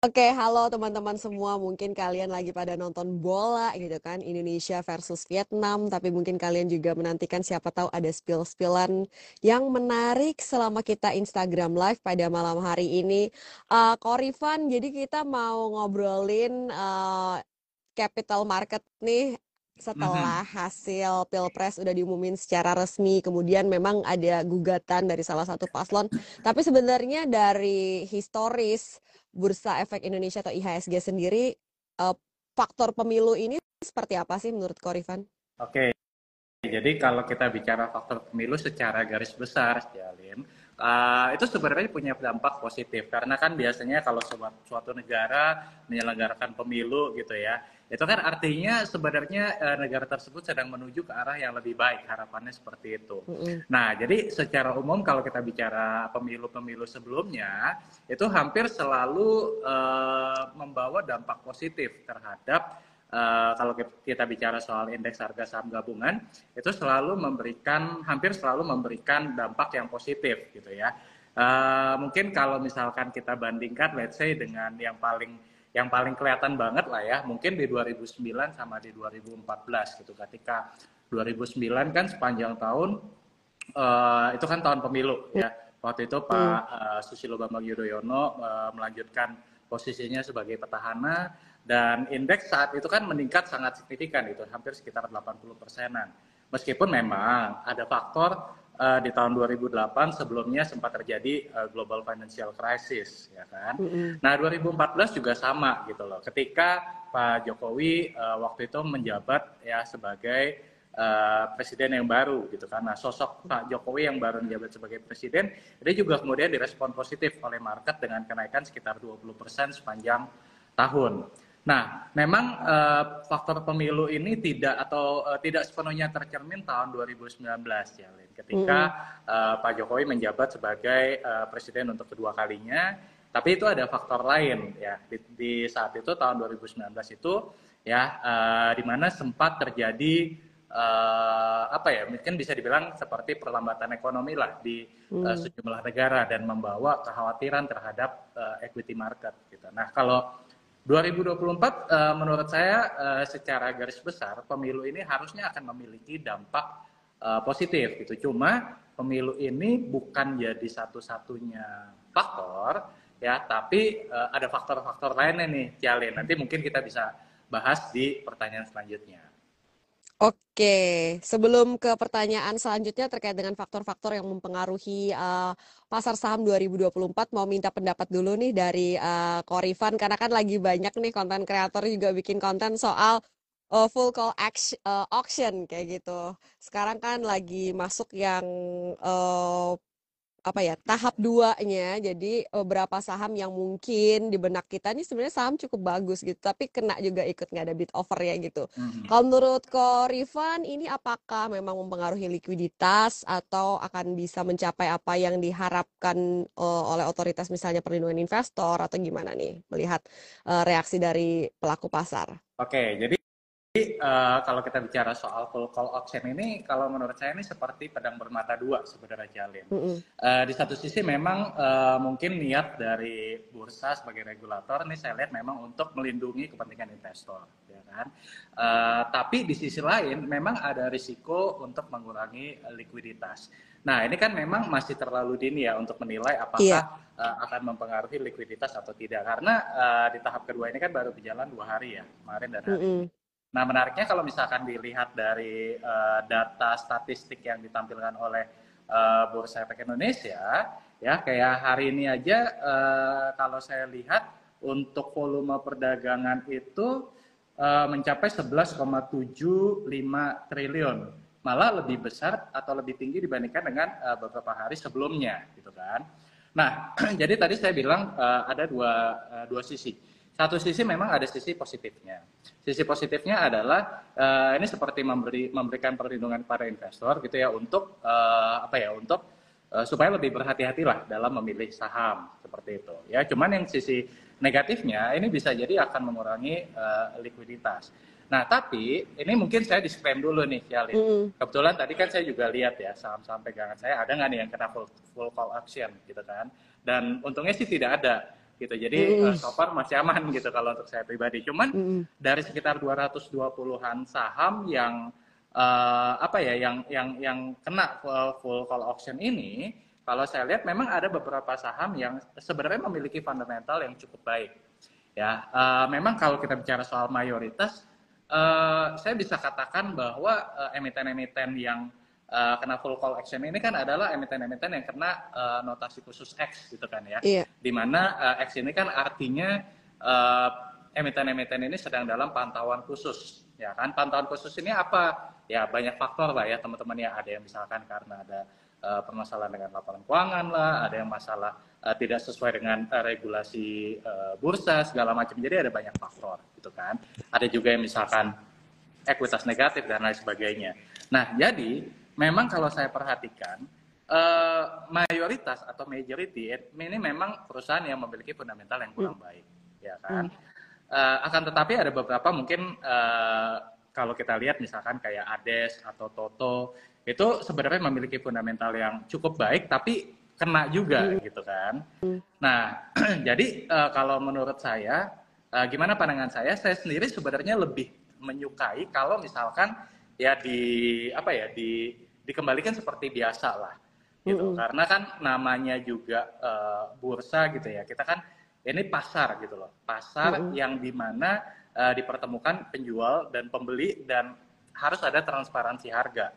Oke, halo teman-teman semua. Mungkin kalian lagi pada nonton bola gitu kan, Indonesia versus Vietnam. Tapi mungkin kalian juga menantikan siapa tahu ada spill-spillan yang menarik selama kita Instagram Live pada malam hari ini. Korifan, jadi kita mau ngobrolin capital market nih setelah Mhm. hasil Pilpres udah diumumin secara resmi, kemudian memang ada gugatan dari salah satu paslon. Tapi sebenarnya dari historis Bursa Efek Indonesia atau IHSG sendiri, faktor pemilu ini seperti apa sih menurut Korifan? Oke, jadi kalau kita bicara faktor pemilu secara garis besar, Jalin, itu sebenarnya punya dampak positif karena kan biasanya kalau suatu negara menyelenggarakan pemilu gitu ya, itu kan artinya sebenarnya negara tersebut sedang menuju ke arah yang lebih baik, harapannya seperti itu. Mm-mm. Nah, jadi secara umum kalau kita bicara pemilu-pemilu sebelumnya, itu hampir selalu membawa dampak positif terhadap kalau kita bicara soal indeks harga saham gabungan, itu hampir selalu memberikan dampak yang positif gitu ya. Mungkin kalau misalkan kita bandingkan, let's say dengan yang paling kelihatan banget lah ya, mungkin di 2009 sama di 2014 gitu. Ketika 2009 kan sepanjang tahun itu kan tahun pemilu ya. Waktu itu Pak Mm-mm. Susilo Bambang Yudhoyono melanjutkan posisinya sebagai petahana dan indeks saat itu kan meningkat sangat signifikan itu hampir sekitar 80%-an. Meskipun memang ada faktor di tahun 2008 sebelumnya sempat terjadi global financial crisis ya kan. Mm-mm. Nah, 2014 juga sama gitu loh. Ketika Pak Jokowi waktu itu menjabat ya sebagai presiden yang baru gitu kan. Nah, sosok Pak Jokowi yang baru menjabat sebagai presiden, dia juga kemudian direspon positif oleh market dengan kenaikan sekitar 20% sepanjang tahun. Nah, memang faktor pemilu ini tidak sepenuhnya tercermin tahun 2019 ya, Lin. Ketika Mm-mm. Pak Jokowi menjabat sebagai presiden untuk kedua kalinya, tapi itu ada faktor lain ya. Di saat itu tahun 2019 itu ya di mana sempat terjadi apa ya, mungkin bisa dibilang seperti perlambatan ekonomi lah di Mm. sejumlah negara dan membawa kekhawatiran terhadap equity market gitu. Nah, kalau 2024 menurut saya secara garis besar pemilu ini harusnya akan memiliki dampak positif gitu. Cuma pemilu ini bukan jadi satu-satunya faktor ya, tapi ada faktor-faktor lainnya nih, Jalin. Nanti mungkin kita bisa bahas di pertanyaan selanjutnya. Oke, sebelum ke pertanyaan selanjutnya terkait dengan faktor-faktor yang mempengaruhi pasar saham 2024, mau minta pendapat dulu nih dari Korifan, karena kan lagi banyak nih konten kreator juga bikin konten soal full call auction kayak gitu. Sekarang kan lagi masuk yang eh, apa ya, tahap duanya. Jadi beberapa saham yang mungkin di benak kita nih sebenarnya saham cukup bagus gitu, tapi kena juga ikut nggak ada bid over ya gitu. Mhm. Kalau menurut Ko Rifan, ini apakah memang mempengaruhi likuiditas atau akan bisa mencapai apa yang diharapkan oleh otoritas misalnya perlindungan investor atau gimana nih melihat reaksi dari pelaku pasar? Oke, jadi kalau kita bicara soal full call auction ini, kalau menurut saya ini seperti pedang bermata dua sebenarnya, Jalin. Mm-mm. Di satu sisi memang mungkin niat dari bursa sebagai regulator ini saya lihat memang untuk melindungi kepentingan investor, ya kan. Tapi di sisi lain memang ada risiko untuk mengurangi likuiditas. Nah, ini kan memang masih terlalu dini ya untuk menilai Iya. apakah akan mempengaruhi likuiditas atau tidak. Karena di tahap kedua ini kan baru berjalan 2 hari ya, kemarin dan hari ini. Mm-mm. Nah, menariknya kalau misalkan dilihat dari data statistik yang ditampilkan oleh Bursa Efek Indonesia, ya kayak hari ini aja kalau saya lihat untuk volume perdagangan itu mencapai 11,75 triliun, malah lebih besar atau lebih tinggi dibandingkan dengan beberapa hari sebelumnya, gitu kan. Nah, jadi tadi saya bilang ada dua sisi. Satu sisi memang ada sisi positifnya. Sisi positifnya adalah ini seperti memberikan perlindungan kepada investor gitu ya untuk apa ya, untuk supaya lebih berhati-hatilah dalam memilih saham seperti itu. Ya, cuman yang sisi negatifnya ini bisa jadi akan mengurangi likuiditas. Nah, tapi ini mungkin saya disclaim dulu nih, Yalin. Mm-mm. Kebetulan tadi kan saya juga lihat ya saham-saham pegangan saya ada nggak nih yang kena full call action gitu kan. Dan untungnya sih tidak ada gitu. Jadi Mm-mm. so far masih aman gitu kalau untuk saya pribadi. Cuman Mm-mm. dari sekitar 220-an saham yang apa ya yang kena full call auction ini, kalau saya lihat memang ada beberapa saham yang sebenarnya memiliki fundamental yang cukup baik. Ya, memang kalau kita bicara soal mayoritas, saya bisa katakan bahwa emiten-emiten yang kena full call action ini kan adalah emiten-emiten yang kena notasi khusus X gitu kan ya. Iya. Dimana X ini kan artinya emiten-emiten ini sedang dalam pantauan khusus. Ya kan, pantauan khusus ini apa? Ya banyak faktor lah ya teman-teman ya. Ada yang misalkan karena ada permasalahan dengan laporan keuangan lah, ada yang masalah tidak sesuai dengan regulasi bursa segala macam. Jadi ada banyak faktor gitu kan. Ada juga yang misalkan ekuitas negatif dan lain sebagainya. Nah, jadi memang kalau saya perhatikan mayoritas atau majority ini memang perusahaan yang memiliki fundamental yang kurang baik, ya kan. Akan tetapi ada beberapa mungkin kalau kita lihat misalkan kayak Ades atau Toto itu sebenarnya memiliki fundamental yang cukup baik tapi kena juga gitu kan. Nah, jadi kalau menurut saya gimana pandangan saya sendiri sebenarnya lebih menyukai kalau misalkan ya dikembalikan seperti biasa lah gitu. Karena kan namanya juga bursa gitu ya. Kita kan ini pasar gitu loh. Pasar yang dimana dipertemukan penjual dan pembeli dan harus ada transparansi harga.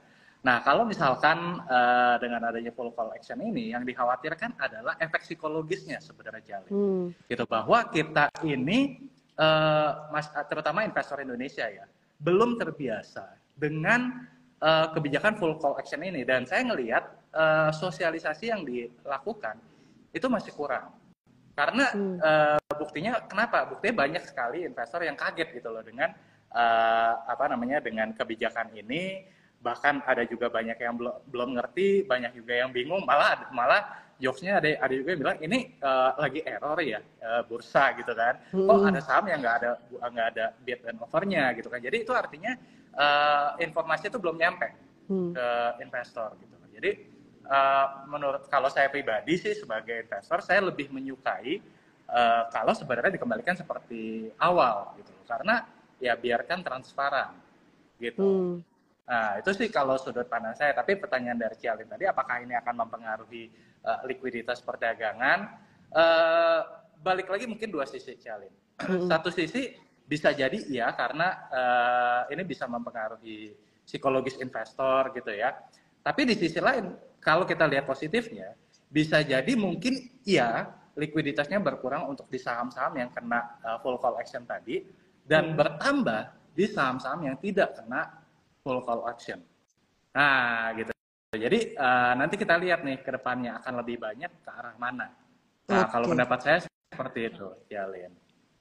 Nah, kalau misalkan dengan adanya full call action ini yang dikhawatirkan adalah efek psikologisnya sebenarnya Jalin. Gitu bahwa kita ini terutama investor Indonesia ya, belum terbiasa dengan kebijakan full call action ini dan saya ngelihat sosialisasi yang dilakukan itu masih kurang. Karena buktinya kenapa? Buktinya banyak sekali investor yang kaget gitu loh dengan dengan kebijakan ini. Bahkan ada juga banyak yang belum ngerti, banyak juga yang bingung. Malah jokesnya ada juga yang bilang ini lagi error ya bursa gitu kan. Kok ada saham yang nggak ada bid and offernya gitu kan. Jadi itu artinya informasi itu belum nyampe ke investor gitu. Jadi menurut kalau saya pribadi sih sebagai investor saya lebih menyukai kalau sebenarnya dikembalikan seperti awal gitu karena ya biarkan transparan gitu. Nah itu sih kalau sudut pandang saya. Tapi pertanyaan dari Cialin tadi apakah ini akan mempengaruhi likuiditas perdagangan? Balik lagi mungkin dua sisi Cialin. Satu sisi bisa jadi iya karena ini bisa mempengaruhi psikologis investor gitu ya. Tapi di sisi lain, kalau kita lihat positifnya, bisa jadi mungkin iya likuiditasnya berkurang untuk di saham-saham yang kena full call action tadi, dan bertambah di saham-saham yang tidak kena full call action. Nah, gitu. Jadi nanti kita lihat nih ke depannya akan lebih banyak ke arah mana. Nah, kalau pendapat saya seperti itu, Yalin.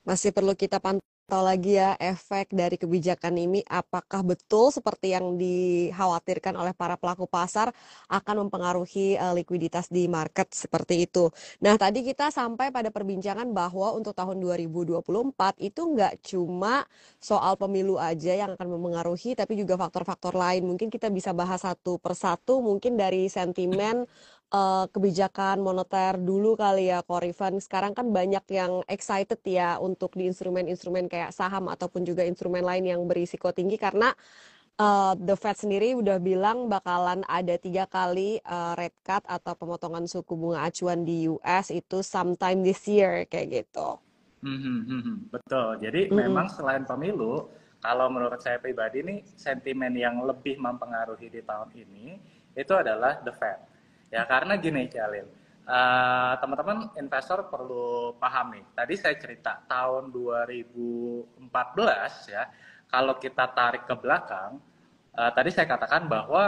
Masih perlu kita pantau lagi ya efek dari kebijakan ini apakah betul seperti yang dikhawatirkan oleh para pelaku pasar akan mempengaruhi likuiditas di market seperti itu. Nah, tadi kita sampai pada perbincangan bahwa untuk tahun 2024 itu nggak cuma soal pemilu aja yang akan mempengaruhi, tapi juga faktor-faktor lain. Mungkin kita bisa bahas satu persatu, mungkin dari sentimen kebijakan moneter dulu kali ya, Korifan. Sekarang kan banyak yang excited ya untuk di instrumen-instrumen kayak saham ataupun juga instrumen lain yang berisiko tinggi karena The Fed sendiri udah bilang bakalan ada 3 kali rate cut atau pemotongan suku bunga acuan di US itu sometime this year kayak gitu. Betul. Jadi memang selain pemilu, kalau menurut saya pribadi nih sentimen yang lebih mempengaruhi di tahun ini itu adalah The Fed. Ya karena gini Jalil, teman-teman investor perlu paham nih. Tadi saya cerita tahun 2014 ya, kalau kita tarik ke belakang, tadi saya katakan bahwa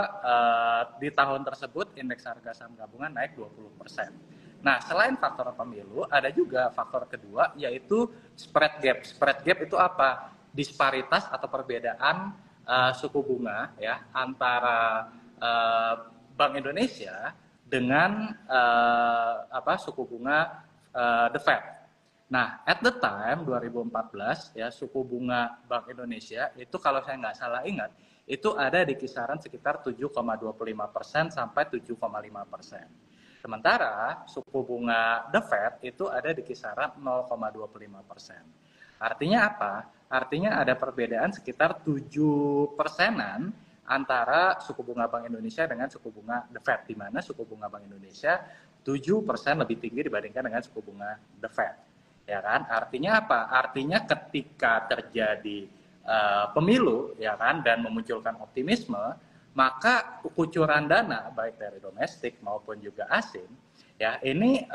di tahun tersebut indeks harga saham gabungan naik 20%. Nah, selain faktor pemilu, ada juga faktor kedua yaitu spread gap. Spread gap itu apa? Disparitas atau perbedaan suku bunga ya antara Bank Indonesia dengan suku bunga The Fed. Nah, at the time 2014 ya suku bunga Bank Indonesia itu kalau saya nggak salah ingat itu ada di kisaran sekitar 7,25% sampai 7,5%. Sementara suku bunga The Fed itu ada di kisaran 0,25%. Artinya apa? Artinya ada perbedaan sekitar 7%-an antara suku bunga Bank Indonesia dengan suku bunga The Fed, di mana suku bunga Bank Indonesia 7% lebih tinggi dibandingkan dengan suku bunga The Fed. Ya kan? Artinya apa? Artinya ketika terjadi pemilu ya kan dan memunculkan optimisme, maka kucuran dana baik dari domestik maupun juga asing ya ini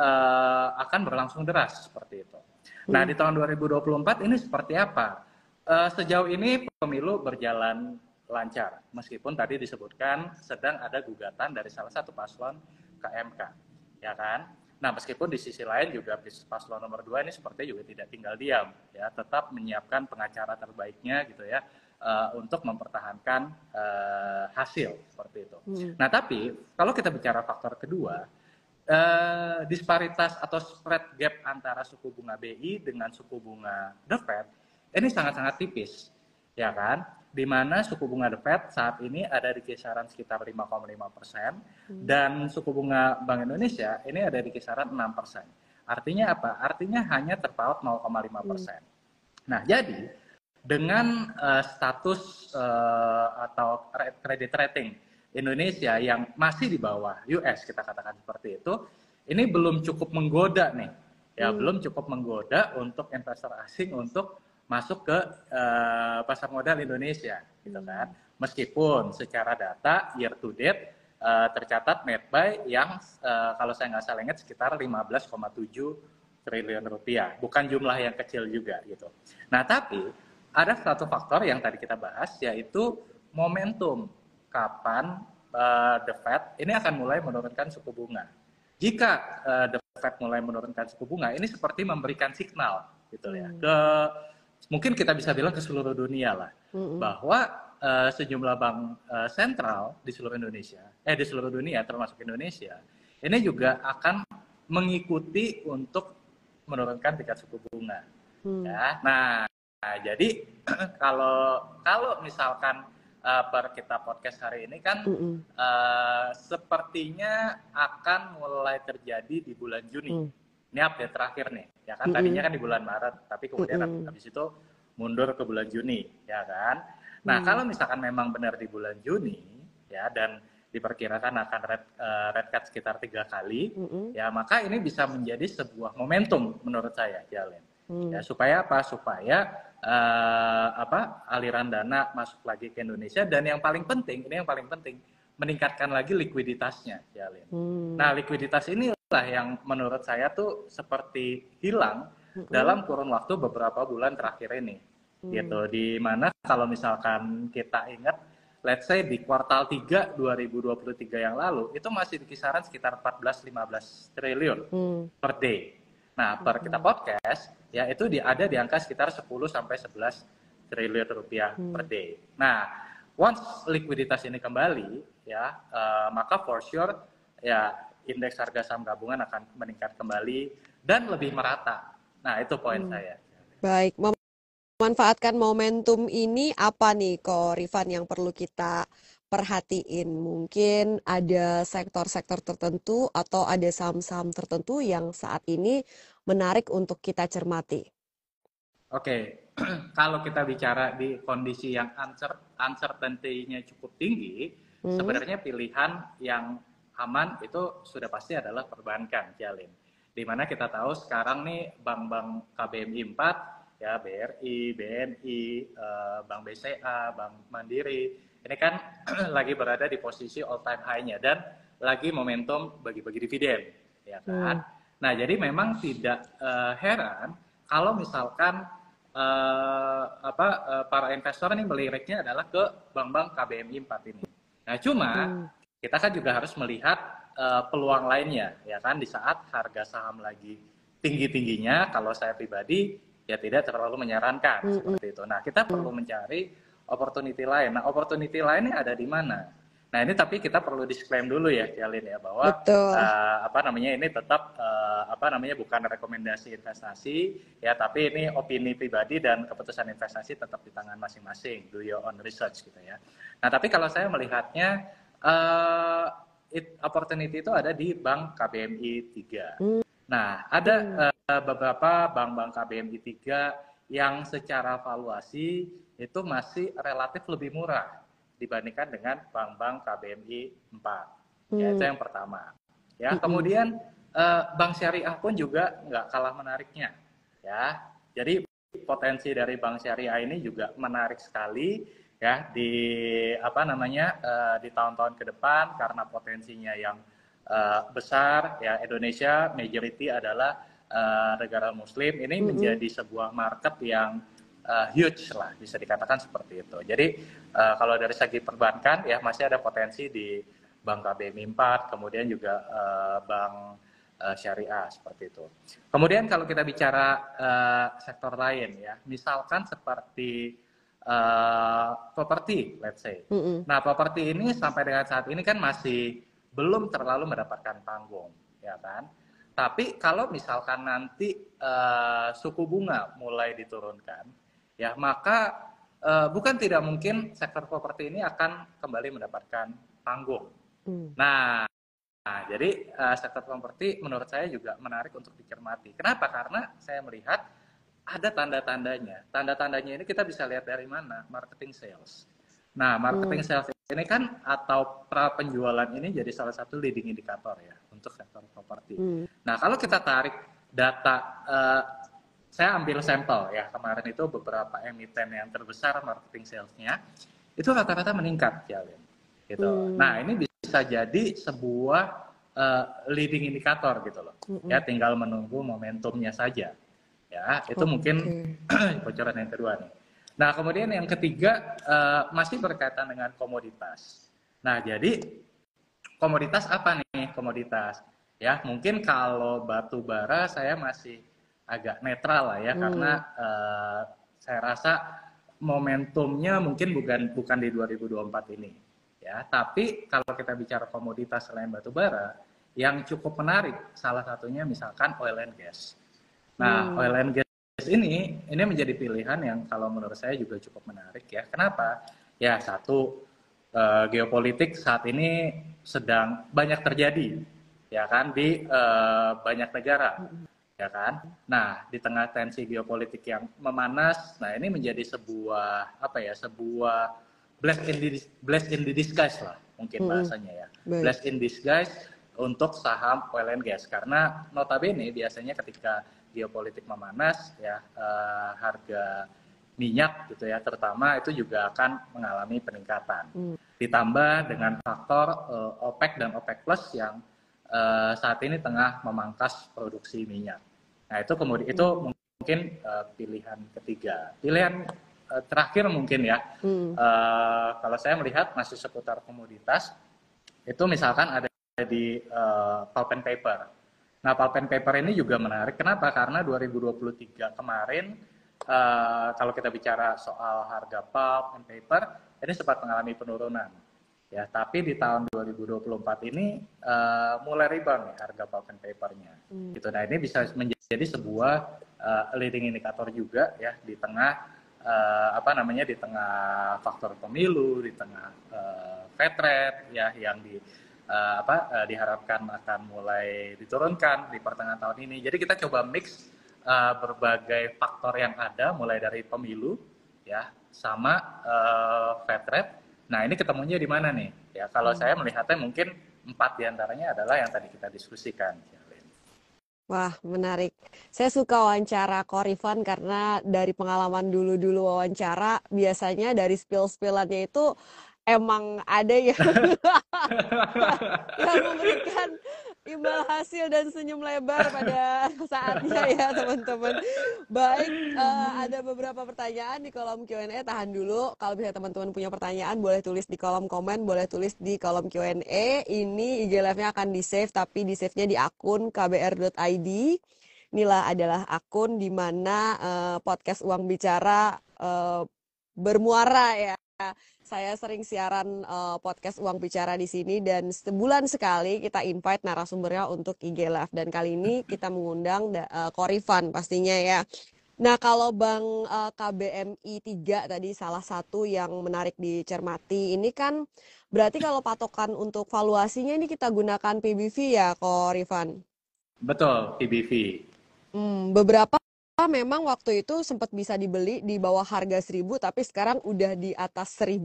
akan berlangsung deras seperti itu. Nah, di tahun 2024 ini seperti apa? Sejauh ini pemilu berjalan lancar, meskipun tadi disebutkan sedang ada gugatan dari salah satu paslon ke MK, ya kan? Nah, meskipun di sisi lain juga paslon nomor 2 ini sepertinya juga tidak tinggal diam, ya, tetap menyiapkan pengacara terbaiknya gitu ya, untuk mempertahankan hasil seperti itu. Nah, tapi kalau kita bicara faktor kedua, disparitas atau spread gap antara suku bunga BI dengan suku bunga The Fed ini sangat-sangat tipis, ya kan? Di mana suku bunga The Fed saat ini ada di kisaran sekitar 5,5% dan suku bunga Bank Indonesia ini ada di kisaran 6%. Artinya apa? Artinya hanya terpaut 0,5%. Nah, jadi dengan status atau credit rating Indonesia yang masih di bawah US, kita katakan seperti itu, ini belum cukup menggoda nih, ya belum cukup menggoda untuk investor asing untuk masuk ke pasar modal Indonesia, gitu kan. Meskipun secara data year to date tercatat netbuy yang kalau saya nggak salah ingat sekitar 15,7 triliun rupiah, bukan jumlah yang kecil juga gitu. Nah, tapi ada satu faktor yang tadi kita bahas yaitu momentum kapan The Fed ini akan mulai menurunkan suku bunga. Jika The Fed mulai menurunkan suku bunga, ini seperti memberikan signal gitu ya ke mungkin kita bisa bilang ke seluruh dunia lah bahwa sejumlah bank sentral di seluruh Indonesia, di seluruh dunia termasuk Indonesia, ini juga akan mengikuti untuk menurunkan tingkat suku bunga. Ya, nah jadi kalau misalkan per kita podcast hari ini kan sepertinya akan mulai terjadi di bulan Juni. Ini update terakhir nih, ya kan tadinya kan di bulan Maret, tapi kemudian habis itu mundur ke bulan Juni, ya kan. Nah, kalau misalkan memang benar di bulan Juni, ya dan diperkirakan akan rate cut sekitar 3 kali, ya maka ini bisa menjadi sebuah momentum menurut saya, Jalen. Ya, supaya apa? Supaya aliran dana masuk lagi ke Indonesia dan yang paling penting, ini yang paling penting, meningkatkan lagi likuiditasnya, Jalen. Nah, likuiditas inilah yang menurut saya tuh seperti hilang dalam kurun waktu beberapa bulan terakhir ini. Gitu, di mana kalau misalkan kita ingat let's say di kuartal 3 2023 yang lalu itu masih di kisaran sekitar 14-15 triliun per day. Nah, per kita podcast ya itu ada di angka sekitar 10 sampai 11 triliun rupiah per day. Nah, once likuiditas ini kembali ya maka for sure ya indeks harga saham gabungan akan meningkat kembali dan lebih merata. Nah, itu poin saya. Baik, memanfaatkan momentum ini apa nih Ko Rifan yang perlu kita perhatiin? Mungkin ada sektor-sektor tertentu atau ada saham-saham tertentu yang saat ini menarik untuk kita cermati. Oke, kalau kita bicara di kondisi yang uncertainty-nya cukup tinggi, sebenarnya pilihan yang aman itu sudah pasti adalah perbankan, Jalin. Dimana kita tahu sekarang nih bank-bank KBMI 4, ya BRI, BNI, Bank BCA, Bank Mandiri, ini kan lagi berada di posisi all time high-nya dan lagi momentum bagi-bagi dividen, ya kan? Nah, jadi memang tidak heran kalau misalkan para investor ini meliriknya adalah ke bank-bank KBMI 4 ini. Nah, cuma kita kan juga harus melihat peluang lainnya, ya kan, di saat harga saham lagi tinggi-tingginya, kalau saya pribadi ya tidak terlalu menyarankan seperti itu. Nah, kita perlu mencari opportunity lain. Nah, opportunity lainnya ada di mana? Nah ini tapi kita perlu disclaim dulu ya, Jalin ya, bahwa Betul. apa namanya ini tetap apa namanya bukan rekomendasi investasi ya, tapi ini opini pribadi dan keputusan investasi tetap di tangan masing-masing. Do your own research gitu ya. Nah tapi kalau saya melihatnya opportunity itu ada di Bank KBMI 3. Hmm. Nah ada beberapa bank-bank KBMI 3 yang secara valuasi itu masih relatif lebih murah dibandingkan dengan bank-bank KBMI 4. Ya, itu Hmm. yang pertama. Ya, Mm-mm. kemudian bank syariah pun juga nggak kalah menariknya. Ya, jadi potensi dari bank syariah ini juga menarik sekali ya di apa namanya di tahun-tahun ke depan karena potensinya yang besar ya. Indonesia majority adalah negara Muslim, ini Mm-mm. menjadi sebuah market yang huge lah, bisa dikatakan seperti itu. Jadi kalau dari segi perbankan ya masih ada potensi di Bank KBMI 4, kemudian juga Bank Syariah seperti itu. Kemudian kalau kita bicara sektor lain ya, misalkan seperti properti, let's say. Mm-mm. Nah, properti ini sampai dengan saat ini kan masih belum terlalu mendapatkan panggung, ya kan? Tapi kalau misalkan nanti suku bunga mulai diturunkan, ya maka bukan tidak mungkin sektor properti ini akan kembali mendapatkan panggung. Mm. Nah, jadi sektor properti menurut saya juga menarik untuk dicermati. Kenapa? Karena saya melihat ada tanda-tandanya. Tanda-tandanya ini kita bisa lihat dari mana? Marketing sales. Nah, marketing Mm. sales ini kan atau pra penjualan ini jadi salah satu leading indikator ya untuk sektor properti. Mm. Nah, kalau kita tarik data, saya ambil sampel ya kemarin itu beberapa emiten yang terbesar marketing salesnya itu rata-rata meningkat ya, gitu. Nah, Mm. ini bisa jadi sebuah leading indikator gitu loh. Ya, Mm-mm. tinggal menunggu momentumnya saja. Ya, itu mungkin Oke. bocoran yang kedua nih. Nah, kemudian yang ketiga masih berkaitan dengan komoditas. Nah, jadi komoditas apa nih? Komoditas ya, mungkin kalau batu bara saya masih agak netral lah ya, karena Mm. saya rasa momentumnya mungkin bukan di 2024 ini ya. Tapi kalau kita bicara komoditas selain batu bara yang cukup menarik, salah satunya misalkan oil and gas. Nah, Mm. oil and gas ini menjadi pilihan yang kalau menurut saya juga cukup menarik ya. Kenapa? Ya, satu, geopolitik saat ini sedang banyak terjadi ya kan di banyak negara Mm. ya kan. Nah, di tengah tensi geopolitik yang memanas, nah ini menjadi sebuah apa ya, sebuah blessed in the disguise lah mungkin Mm-mm. bahasanya ya. Baik. Blessed in disguise untuk saham oil and gas, karena notabene biasanya ketika geopolitik memanas ya harga minyak gitu ya terutama itu juga akan mengalami peningkatan. Mm. Ditambah dengan faktor OPEC dan OPEC Plus yang saat ini tengah memangkas produksi minyak. Nah, itu kemudian itu Mm. mungkin pilihan ketiga. Pilihan terakhir mungkin ya. Mm. Kalau saya melihat masih seputar komoditas, itu misalkan ada di pulp and paper. Nah, pulp and paper ini juga menarik. Kenapa? Karena 2023 kemarin kalau kita bicara soal harga pulp and paper, ini sempat mengalami penurunan. Ya, tapi di tahun 2024 ini mulai rebound nih harga pulp and papernya. Mm. Gitu. Nah, ini bisa menjadi sebuah leading indikator juga ya di tengah apa namanya di tengah faktor pemilu, di tengah Fed rate ya yang diharapkan akan mulai diturunkan di pertengahan tahun ini. Jadi kita coba mix berbagai faktor yang ada mulai dari pemilu ya sama Fed rate. Nah, ini ketemunya di mana nih? Ya, kalau saya melihatnya mungkin 4 diantaranya adalah yang tadi kita diskusikan. Wah, menarik. Saya suka wawancara Korifan karena dari pengalaman dulu-dulu wawancara, biasanya dari spill-spillannya itu emang ada yang yang memberikan imbal hasil dan senyum lebar pada saatnya ya teman-teman. Baik, ada beberapa pertanyaan di kolom Q&A. Tahan dulu. Kalau misalnya teman-teman punya pertanyaan, boleh tulis di kolom komen, boleh tulis di kolom Q&A. Ini IG Live-nya akan di-save, tapi di-save-nya di akun kbr.id. Inilah adalah akun di mana podcast Uang Bicara bermuara ya. Saya sering siaran podcast Uang Bicara di sini dan sebulan sekali kita invite narasumbernya untuk IG Live dan kali ini kita mengundang Korifan pastinya ya. Nah, kalau Bang KBMI 3 tadi salah satu yang menarik dicermati, ini kan berarti kalau patokan untuk valuasinya ini kita gunakan PBV ya, Korifan? Betul, PBV. Beberapa memang waktu itu sempat bisa dibeli di bawah harga 1.000, tapi sekarang udah di atas 1.000.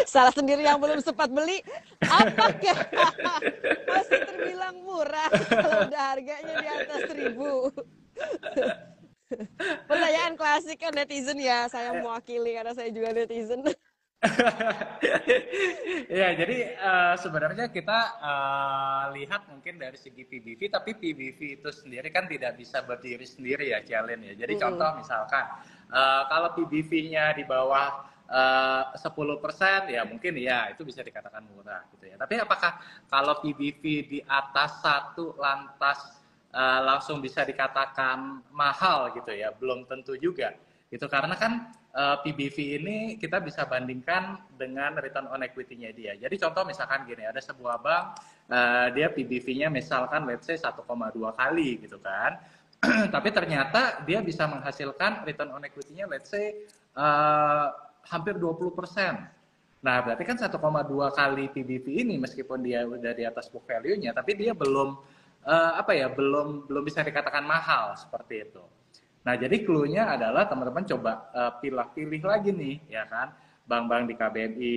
Salah sendiri yang belum sempat beli, apakah masih terbilang murah kalau udah harganya di atas 1.000? Pertanyaan klasik kan netizen ya, saya mewakili karena saya juga netizen. Ya, jadi sebenarnya kita lihat mungkin dari segi PBV, tapi PBV itu sendiri kan tidak bisa berdiri sendiri ya, Jalin ya. Jadi contoh misalkan kalau PBV-nya di bawah 10% ya mungkin ya itu bisa dikatakan murah gitu ya. Tapi apakah kalau PBV di atas satu lantas langsung bisa dikatakan mahal gitu ya? Belum tentu juga. Gitu karena kan PBV ini kita bisa bandingkan dengan return on equity-nya dia. Jadi contoh misalkan gini, ada sebuah bank dia PBV-nya misalkan let's say 1,2 kali gitu kan. Tapi ternyata dia bisa menghasilkan return on equity-nya let's say hampir 20%. Nah, berarti kan 1,2 kali PBV ini meskipun dia udah di atas book value-nya, tapi dia belum belum bisa dikatakan mahal seperti itu. Nah, jadi clue-nya adalah teman-teman coba pilih-pilih lagi nih, ya kan, bank-bank di KBMI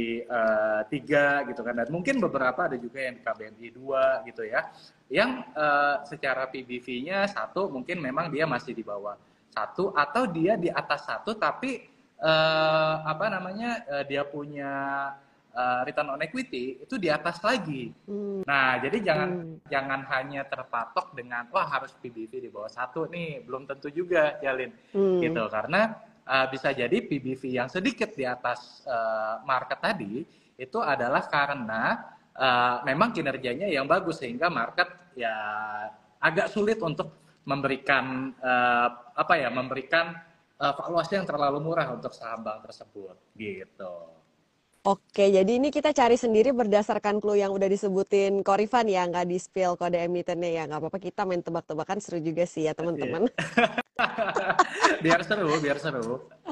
3 gitu kan, dan mungkin beberapa ada juga yang di KBMI 2 gitu ya, yang secara PBV-nya satu mungkin memang dia masih di bawah satu atau dia di atas satu tapi dia punya return on equity itu di atas lagi. Nah, jadi jangan hanya terpatok dengan wah harus PBV di bawah satu nih, belum tentu juga Jalin gitu karena bisa jadi PBV yang sedikit di atas market tadi itu adalah karena memang kinerjanya yang bagus sehingga market ya agak sulit untuk memberikan valuasi yang terlalu murah untuk saham bank tersebut gitu. Oke, jadi ini kita cari sendiri berdasarkan clue yang udah disebutin Korifan ya, nggak di-spill kode emitennya ya, nggak apa-apa kita main tebak-tebakan seru juga sih ya teman-teman. Biar seru.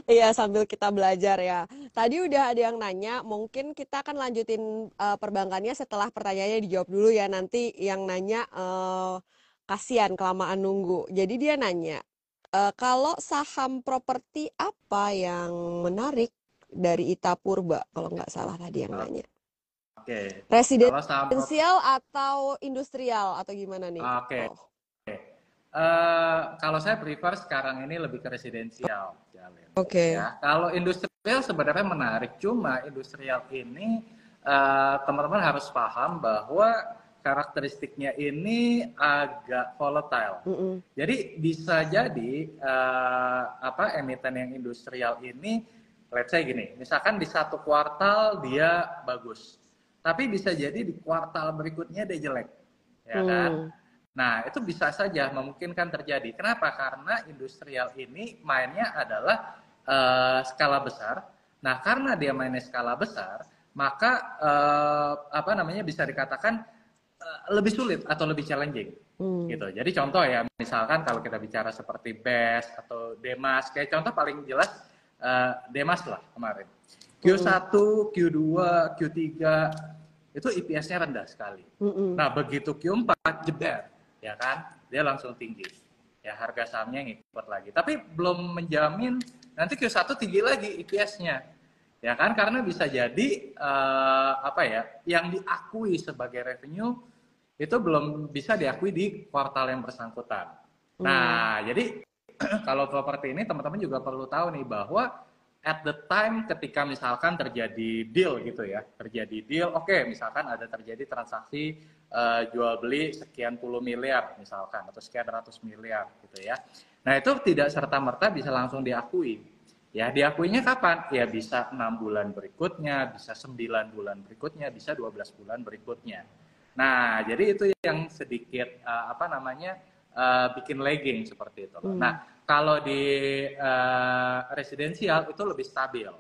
Iya, sambil kita belajar ya. Tadi udah ada yang nanya, mungkin kita akan lanjutin perbankannya setelah pertanyaannya dijawab dulu ya. Nanti yang nanya kasihan kelamaan nunggu. Jadi dia nanya, kalau saham properti apa yang menarik dari Ita Purba? Kalau nggak salah tadi yang nanya. Oke. Residensial atau industrial atau gimana nih? Oke. Kalau saya prefer sekarang ini lebih ke residensial, Oke. ya. Kalau industrial sebenarnya menarik, cuma industrial ini teman-teman harus paham bahwa karakteristiknya ini agak volatile. Jadi bisa jadi emiten yang industrial ini, let's say gini, misalkan di satu kuartal dia bagus, tapi bisa jadi di kuartal berikutnya dia jelek, ya kan? Nah, itu bisa saja memungkinkan terjadi. Kenapa? Karena industrial ini mainnya adalah skala besar. Nah, karena dia mainnya skala besar, maka bisa dikatakan lebih sulit atau lebih challenging. Gitu. Jadi contoh ya, misalkan kalau kita bicara seperti BES atau Demas, kayak contoh paling jelas Demas lah kemarin. Q1, Q2, Q3 itu IPS-nya rendah sekali. Nah, begitu Q4 jeder, ya kan, dia langsung tinggi. Ya, harga sahamnya ngikut lagi. Tapi belum menjamin nanti Q1 tinggi lagi IPS-nya. Ya kan, karena bisa jadi yang diakui sebagai revenue itu belum bisa diakui di kuartal yang bersangkutan. Nah, jadi kalau properti ini teman-teman juga perlu tahu nih bahwa at the time ketika misalkan terjadi deal gitu ya, oke, misalkan ada terjadi transaksi jual beli sekian puluh miliar misalkan atau sekian ratus miliar gitu ya. Nah, itu tidak serta-merta bisa langsung diakui. Ya, diakuinya kapan? Ya bisa 6 bulan berikutnya, bisa 9 bulan berikutnya, bisa 12 bulan berikutnya. Nah, jadi itu yang sedikit bikin lagging seperti itu. Nah, kalau di residensial itu lebih stabil.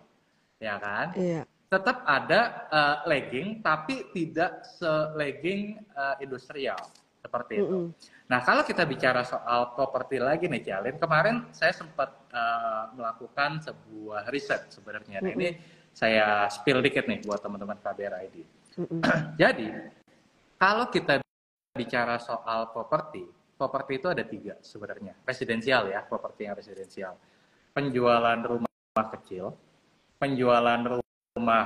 ya kan? Iya. Tetap ada lagging, tapi tidak se-lagging industrial seperti itu. Mm-mm. Nah, kalau kita bicara soal properti lagi nih, Jalin, kemarin saya sempat melakukan sebuah riset sebenarnya. Nah, ini Mm-mm. saya spill dikit nih buat teman-teman KBR ID. Mm-mm. Jadi, kalau kita bicara soal properti, properti itu ada 3 sebenarnya. Residensial ya, properti yang residensial. Penjualan rumah kecil, penjualan rumah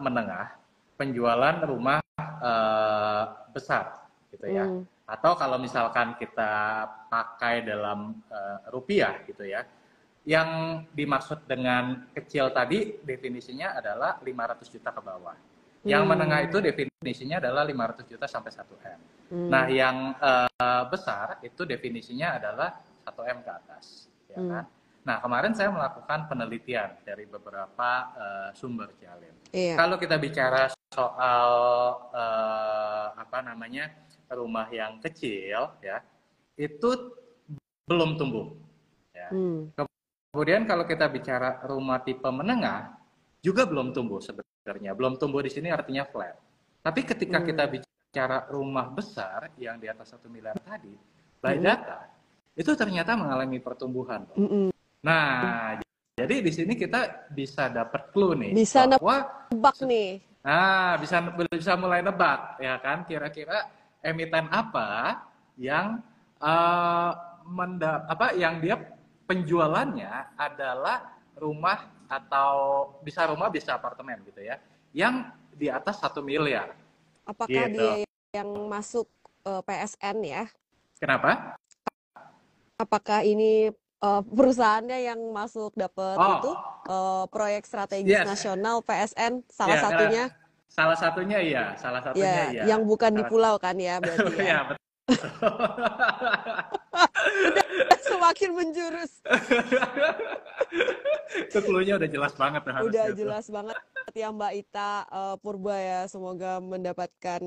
menengah, penjualan rumah besar, gitu ya. Mm. Atau kalau misalkan kita pakai dalam rupiah, gitu ya. Yang dimaksud dengan kecil tadi definisinya adalah 500 juta ke bawah. Yang menengah itu definisinya adalah 500 juta sampai 1M. Nah, Mm. yang besar itu definisinya adalah 1M ke atas, ya Mm. kan? Nah, kemarin saya melakukan penelitian dari beberapa sumber, Jalin. Iya. Kalau kita bicara soal apa namanya rumah yang kecil, ya, itu belum tumbuh. Ya. Mm. Kemudian kalau kita bicara rumah tipe menengah, juga belum tumbuh sebenarnya. Belum tumbuh di sini artinya flat. Tapi ketika kita bicara rumah besar yang di atas 1 miliar tadi, by Mm. data, itu ternyata mengalami pertumbuhan. Mm-mm. Nah, jadi di sini kita bisa dapat clue nih, Bisa bahwa nebak nih. bisa mulai nebak, ya kan? Kira-kira emiten apa yang yang dia penjualannya adalah rumah atau bisa rumah bisa apartemen gitu ya, yang di atas 1 miliar. Apakah Gitu. dia yang masuk PSN ya? Kenapa? Apakah ini perusahaannya yang masuk dapat itu Oh, proyek strategis yes. nasional PSN salah Ya, satunya? salah satunya iya, salah satunya Ya, iya. yang bukan di Salah, pulau kan ya berarti ya. ya, betul. Udah semakin menjurus. Itu clue-nya udah jelas banget tuh Udah harusnya tuh. jelas banget ya Mbak Ita Purba ya. Semoga mendapatkan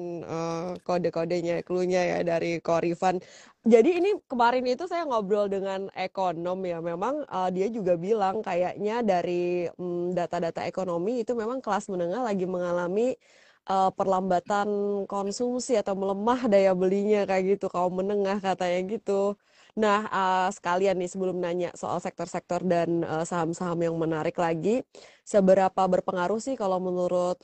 kode-kodenya, clue-nya ya dari Korifan. Jadi ini kemarin itu saya ngobrol dengan ekonom ya. Memang dia juga bilang kayaknya dari data-data ekonomi itu memang kelas menengah lagi mengalami perlambatan konsumsi atau melemah daya belinya kayak gitu. Kaum menengah katanya gitu. Nah, sekalian nih sebelum nanya soal sektor-sektor dan saham-saham yang menarik lagi, seberapa berpengaruh sih kalau menurut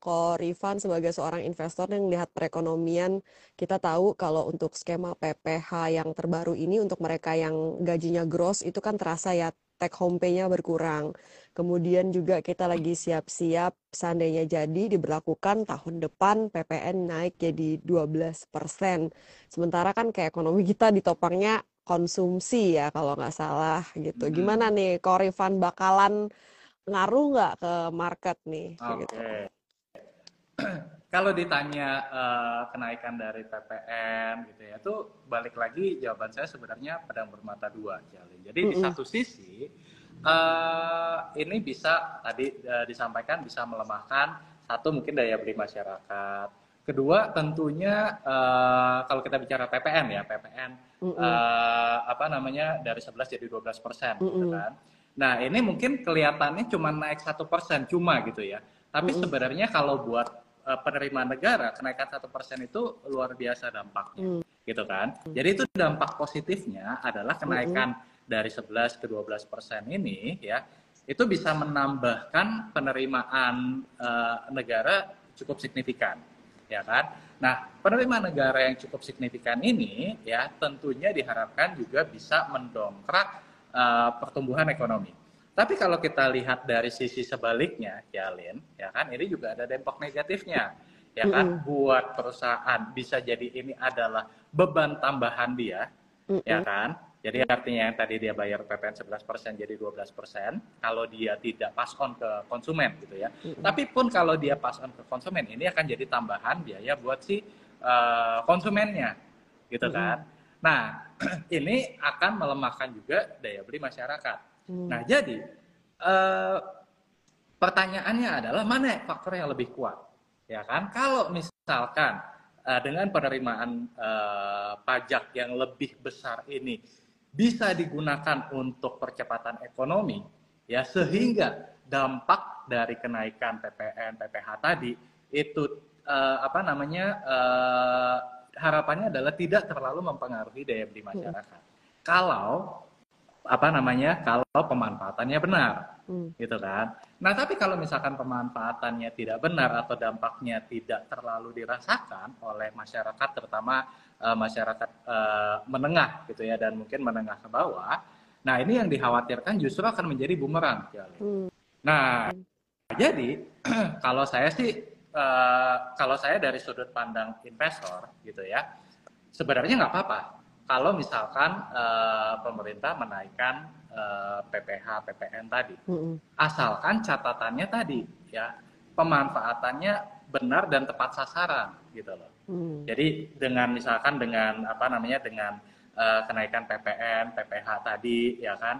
Ko Rifan sebagai seorang investor yang melihat perekonomian, kita tahu kalau untuk skema PPH yang terbaru ini untuk mereka yang gajinya gross itu kan terasa ya take home pay-nya berkurang. Kemudian juga kita lagi siap-siap seandainya jadi diberlakukan tahun depan PPN naik jadi 12%. Sementara kan kayak ekonomi kita ditopangnya konsumsi ya kalau nggak salah gitu. Gimana Mm-mm. nih Korifan bakalan ngaruh nggak ke market nih kayak gitu? Oke. Kalau ditanya kenaikan dari PPN gitu ya, itu balik lagi jawaban saya sebenarnya pedang bermata dua, Jalin. Jadi di Mm-mm. satu sisi ini bisa tadi disampaikan bisa melemahkan satu mungkin daya beli masyarakat. Kedua tentunya kalau kita bicara PPN ya, PPN Mm-mm. apa namanya dari 11 jadi 12% gitu Mm-mm. kan. Nah ini mungkin kelihatannya cuma naik 1% cuma gitu ya. Tapi Mm-mm. sebenarnya kalau buat penerimaan negara kenaikan 1% itu luar biasa dampaknya, gitu kan? Jadi itu dampak positifnya adalah Mm-mm. kenaikan dari 11 ke 12% ini, ya, itu bisa menambahkan penerimaan negara cukup signifikan, ya kan? Nah, penerimaan negara yang cukup signifikan ini, ya, tentunya diharapkan juga bisa mendongkrak pertumbuhan ekonomi. Tapi kalau kita lihat dari sisi sebaliknya, ya Lin, ya kan ini juga ada dampak negatifnya, ya kan? Mm-mm. Buat perusahaan bisa jadi ini adalah beban tambahan dia, ya Mm-mm. kan? Jadi artinya yang tadi dia bayar PPN 11% jadi 12% kalau dia tidak pass on ke konsumen gitu ya. Mm-mm. Tapi pun kalau dia pass on ke konsumen ini akan jadi tambahan biaya buat si konsumennya, gitu Mm-mm. kan? Nah, ini akan melemahkan juga daya beli masyarakat. Nah, Mm. jadi pertanyaannya adalah mana faktor yang lebih kuat, ya kan? Kalau misalkan dengan penerimaan pajak yang lebih besar ini bisa digunakan untuk percepatan ekonomi, ya Mm-mm. sehingga dampak dari kenaikan PPN, PPh tadi itu harapannya adalah tidak terlalu mempengaruhi daya beli masyarakat. Kalau kalau pemanfaatannya benar, gitu kan. Nah, tapi kalau misalkan pemanfaatannya tidak benar atau dampaknya tidak terlalu dirasakan oleh masyarakat, terutama masyarakat menengah, gitu ya, dan mungkin menengah ke bawah. Nah, ini yang dikhawatirkan justru akan menjadi bumerang. Nah, jadi kalau saya dari sudut pandang investor, gitu ya, sebenarnya nggak apa-apa kalau misalkan pemerintah menaikkan PPh, PPN tadi, asalkan catatannya tadi ya pemanfaatannya benar dan tepat sasaran gitu loh. Jadi dengan kenaikan PPN, PPh tadi ya kan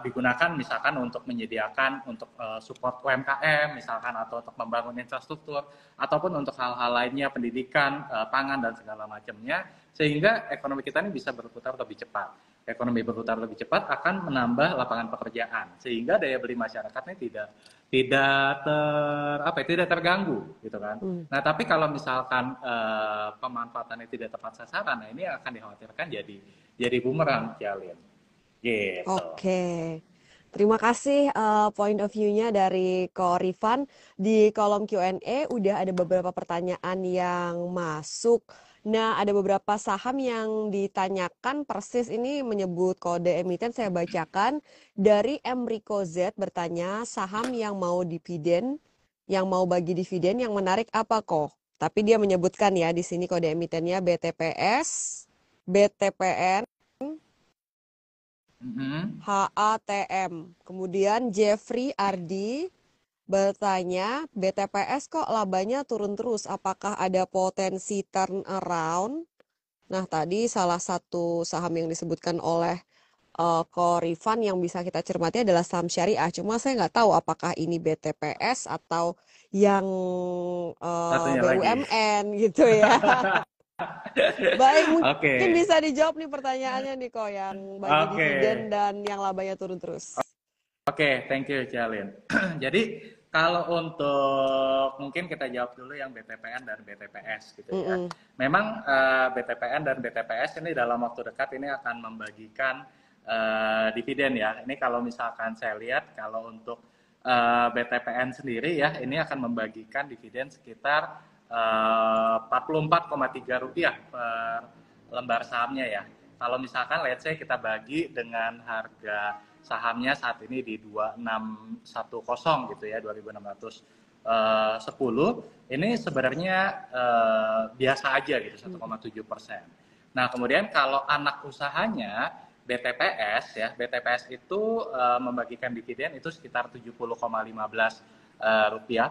digunakan misalkan untuk menyediakan untuk support UMKM misalkan atau untuk membangun infrastruktur ataupun untuk hal-hal lainnya pendidikan, pangan dan segala macamnya sehingga ekonomi kita ini bisa berputar lebih cepat. Ekonomi berputar lebih cepat akan menambah lapangan pekerjaan sehingga daya beli masyarakatnya tidak terganggu gitu kan. Nah, tapi kalau misalkan pemanfaatannya tidak tepat sasaran, nah ini akan dikhawatirkan jadi bumerang Jalin. Gitu. Oke. Terima kasih point of view-nya dari Ko Rifan. Di kolom Q&A udah ada beberapa pertanyaan yang masuk. Nah, ada beberapa saham yang ditanyakan persis ini menyebut kode emiten, saya bacakan. Dari Emrico Z bertanya, saham yang mau dividen, yang mau bagi dividen, yang menarik apa kok? Tapi dia menyebutkan ya di sini kode emitennya BTPS, BTPN, HATM. Kemudian Jeffrey Ardi bertanya, BTPS kok labanya turun terus, apakah ada potensi turnaround? Nah, tadi salah satu saham yang disebutkan oleh Ko Rifan yang bisa kita cermati adalah saham syariah. Cuma saya nggak tahu apakah ini BTPS atau yang Satunya lagi. BUMN gitu ya. Baik, mungkin Oke. bisa dijawab nih pertanyaannya nih kok yang bagi dividen dan yang labanya turun terus. Oke, thank you Jalin. Jadi kalau untuk mungkin kita jawab dulu yang BTPN dan BTPS gitu ya. Memang BTPN dan BTPS ini dalam waktu dekat ini akan membagikan dividen ya. Ini kalau misalkan saya lihat kalau untuk BTPN sendiri ya, ini akan membagikan dividen sekitar Rp44,3 per lembar sahamnya ya. Kalau misalkan let's say kita bagi dengan harga sahamnya saat ini di 2610 gitu ya, 2610, ini sebenarnya biasa aja gitu, 1,7%. Nah, kemudian kalau anak usahanya BTPS ya, BTPS itu membagikan dividen itu sekitar Rp70,15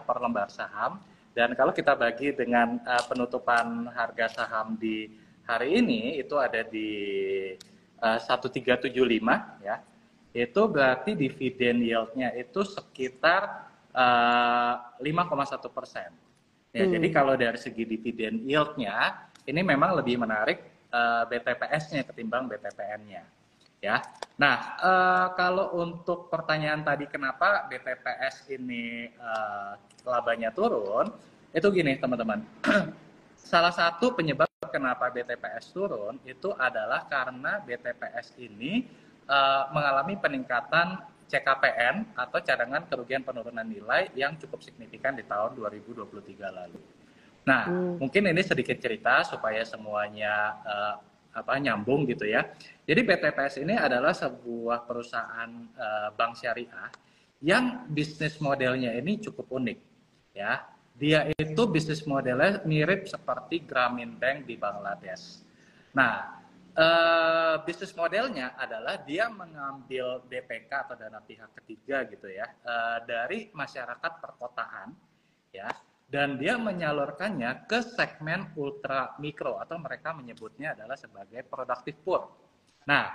per lembar saham. Dan kalau kita bagi dengan penutupan harga saham di hari ini itu ada di 1375 ya. Itu berarti dividen yield-nya itu sekitar 5,1%. Ya, jadi kalau dari segi dividen yield-nya ini memang lebih menarik BTPS-nya ketimbang BTPN-nya. Ya. Nah, kalau untuk pertanyaan tadi kenapa BTPS ini labanya turun, itu gini teman-teman. Salah satu penyebab kenapa BTPS turun itu adalah karena BTPS ini mengalami peningkatan CKPN atau cadangan kerugian penurunan nilai yang cukup signifikan di tahun 2023 lalu. Nah, mungkin ini sedikit cerita supaya semuanya nyambung gitu ya. Jadi BTPS ini adalah sebuah perusahaan bank syariah yang bisnis modelnya ini cukup unik ya. Dia itu bisnis modelnya mirip seperti Grameen Bank di Bangladesh. Nah, bisnis modelnya adalah dia mengambil DPK atau dana pihak ketiga gitu ya dari masyarakat perkotaan ya, dan dia menyalurkannya ke segmen ultra mikro atau mereka menyebutnya adalah sebagai productive poor. Nah,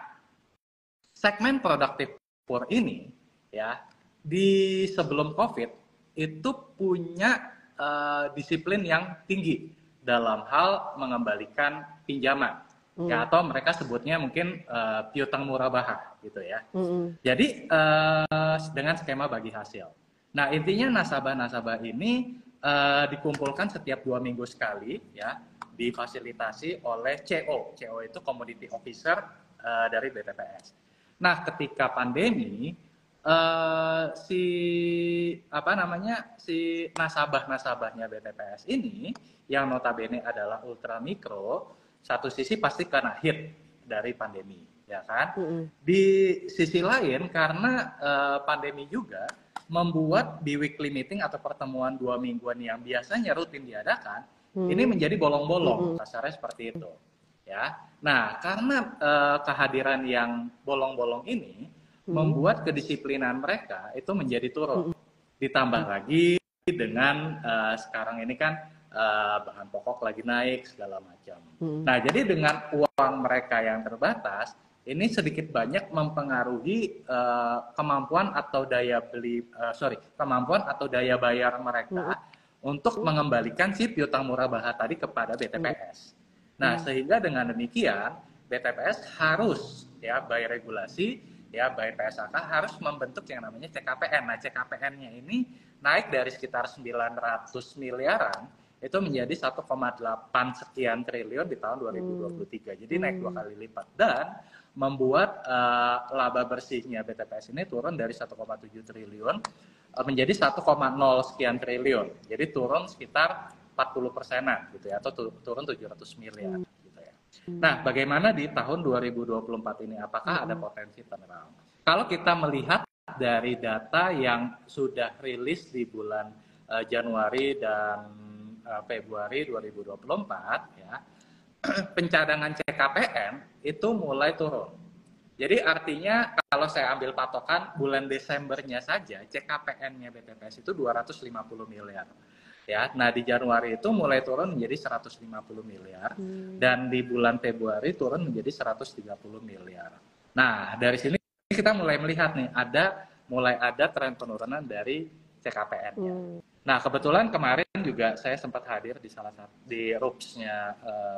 segmen productive poor ini ya di sebelum COVID itu punya disiplin yang tinggi dalam hal mengembalikan pinjaman ya, atau mereka sebutnya mungkin piutang murabaha gitu ya. Jadi dengan skema bagi hasil. Nah, intinya nasabah-nasabah ini dikumpulkan setiap 2 minggu sekali ya, difasilitasi oleh CO. CO itu Commodity Officer dari BTPS. Nah, ketika pandemi si si nasabahnya BTPS ini yang notabene adalah ultra mikro, satu sisi pasti kena hit dari pandemi, ya kan? Di sisi lain karena pandemi juga membuat di weekly meeting atau pertemuan 2 mingguan yang biasanya rutin diadakan ini menjadi bolong-bolong, kasarnya seperti itu, ya. Nah, karena kehadiran yang bolong-bolong ini membuat kedisiplinan mereka itu menjadi turun. Ditambah lagi dengan sekarang ini kan bahan pokok lagi naik segala macam. Nah, jadi dengan uang mereka yang terbatas, ini sedikit banyak mempengaruhi kemampuan atau daya bayar mereka untuk mengembalikan si piutang murabaha tadi kepada BTPS. Nah, sehingga dengan demikian BTPS harus ya by regulasi ya by PSAK harus membentuk yang namanya CKPN. Nah, CKPN-nya ini naik dari sekitar 900 miliaran itu menjadi 1,8 sekian triliun di tahun 2023. Jadi naik 2 kali lipat dan membuat laba bersihnya BTPS ini turun dari 1,7 triliun menjadi 1,0 sekian triliun. Jadi turun sekitar 40%-an gitu ya, atau turun 700 miliar gitu ya. Nah, bagaimana di tahun 2024 ini? Apakah ada potensi turnaround? Kalau kita melihat dari data yang sudah rilis di bulan Januari dan Februari 2024 ya, pencadangan CKPN itu mulai turun. Jadi artinya kalau saya ambil patokan bulan Desembernya saja CKPN-nya BTPS itu 250 miliar. Ya, nah di Januari itu mulai turun menjadi 150 miliar dan di bulan Februari turun menjadi 130 miliar. Nah, dari sini kita mulai melihat nih mulai ada tren penurunan dari CKPN-nya. Nah, kebetulan kemarin juga saya sempat hadir di salah satu di RUPS-nya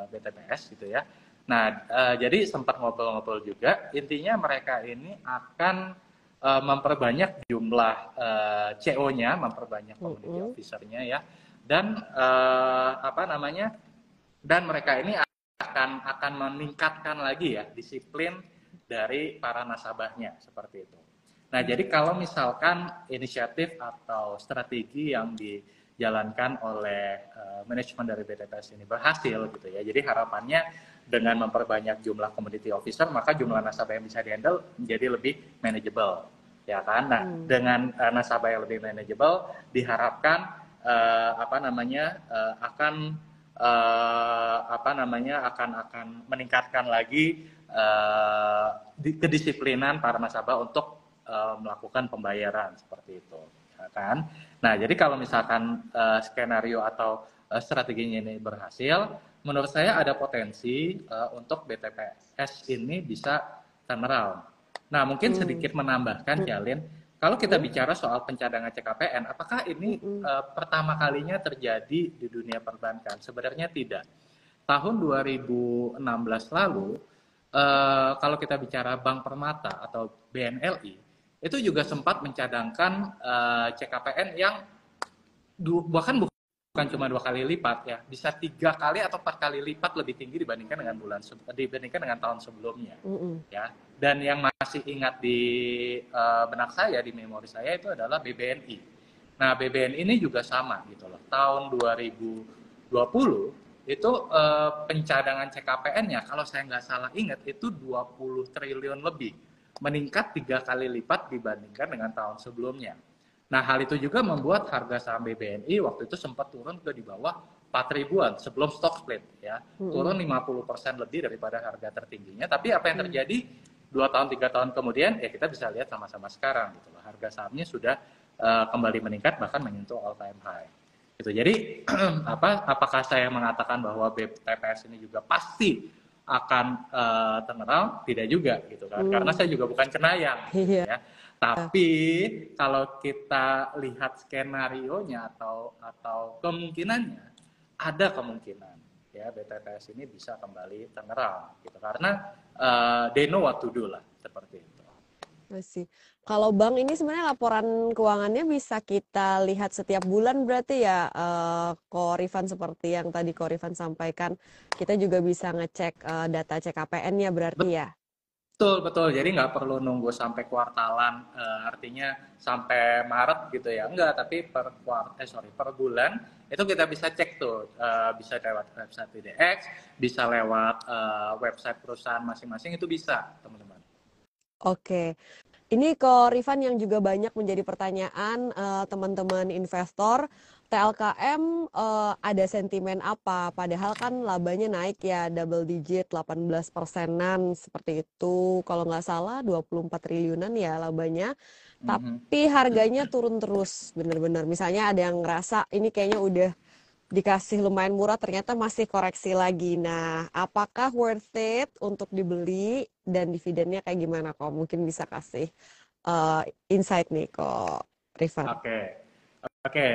BTPS gitu ya. Nah, jadi sempat ngobrol-ngobrol juga. Intinya mereka ini akan memperbanyak jumlah CO-nya, memperbanyak community officer-nya ya, dan dan mereka ini akan meningkatkan lagi ya disiplin dari para nasabahnya seperti itu. Nah, jadi kalau misalkan inisiatif atau strategi yang dijalankan oleh manajemen dari BTPS ini berhasil gitu ya, jadi harapannya dengan memperbanyak jumlah community officer maka jumlah nasabah yang bisa dihandle menjadi lebih manageable, ya kan? Nah, dengan nasabah yang lebih manageable diharapkan akan meningkatkan lagi kedisiplinan para nasabah untuk melakukan pembayaran seperti itu, ya kan? Nah, jadi kalau misalkan skenario atau strateginya ini berhasil, menurut saya ada potensi untuk BTPS ini bisa turnaround. Nah, mungkin sedikit menambahkan, Jalin, kalau kita bicara soal pencadangan CKPN, apakah ini pertama kalinya terjadi di dunia perbankan? Sebenarnya tidak. Tahun 2016 lalu, kalau kita bicara Bank Permata atau BNLI, itu juga sempat mencadangkan CKPN yang bahkan bukan cuma 2 kali lipat ya, bisa 3 kali atau 4 kali lipat lebih tinggi dibandingkan dengan tahun sebelumnya, ya. Dan yang masih ingat di benak saya, di memori saya itu adalah BBNI. Nah, BBNI ini juga sama gitu loh. Tahun 2020 itu pencadangan CKPN-nya kalau saya nggak salah ingat itu 20 triliun lebih, meningkat 3 kali lipat dibandingkan dengan tahun sebelumnya. Nah, hal itu juga membuat harga saham BBNI waktu itu sempat turun ke di bawah 4 ribuan sebelum stock split ya. Turun 50% lebih daripada harga tertingginya. Tapi apa yang terjadi 2 tahun 3 tahun kemudian ya kita bisa lihat sama-sama sekarang gitu loh. Harga sahamnya sudah kembali meningkat bahkan menyentuh all time high. Gitu. Jadi apakah saya mengatakan bahwa BTPS ini juga pasti akan turnaround? Tidak juga gitu kan. Karena saya juga bukan cenayang gitu ya. Tapi kalau kita lihat skenarionya atau kemungkinannya, ada kemungkinan ya BTPS ini bisa kembali tenggelam gitu, karena they know what to do lah, seperti itu. Masih. Kalau bank ini sebenarnya laporan keuangannya bisa kita lihat setiap bulan berarti ya, Ko Rifan, seperti yang tadi Ko Rifan sampaikan, kita juga bisa ngecek data CKPN-nya berarti ya. Betul, betul. Jadi nggak perlu nunggu sampai kuartalan, artinya sampai Maret gitu ya. Enggak, tapi per bulan itu kita bisa cek tuh, bisa lewat website PDX, bisa lewat website perusahaan masing-masing, itu bisa, teman-teman. Oke. Ini ke Rifan yang juga banyak menjadi pertanyaan teman-teman investor, TLKM ada sentimen apa? Padahal kan labanya naik ya, double digit, 18%-an seperti itu. Kalau nggak salah 24 triliunan ya labanya. Mhm. Tapi harganya turun terus, bener-bener. Misalnya ada yang ngerasa ini kayaknya udah dikasih lumayan murah, ternyata masih koreksi lagi. Nah, apakah worth it untuk dibeli dan dividennya kayak gimana kok? Mungkin bisa kasih uh, insight nih kok, Rifan. Oke, oke.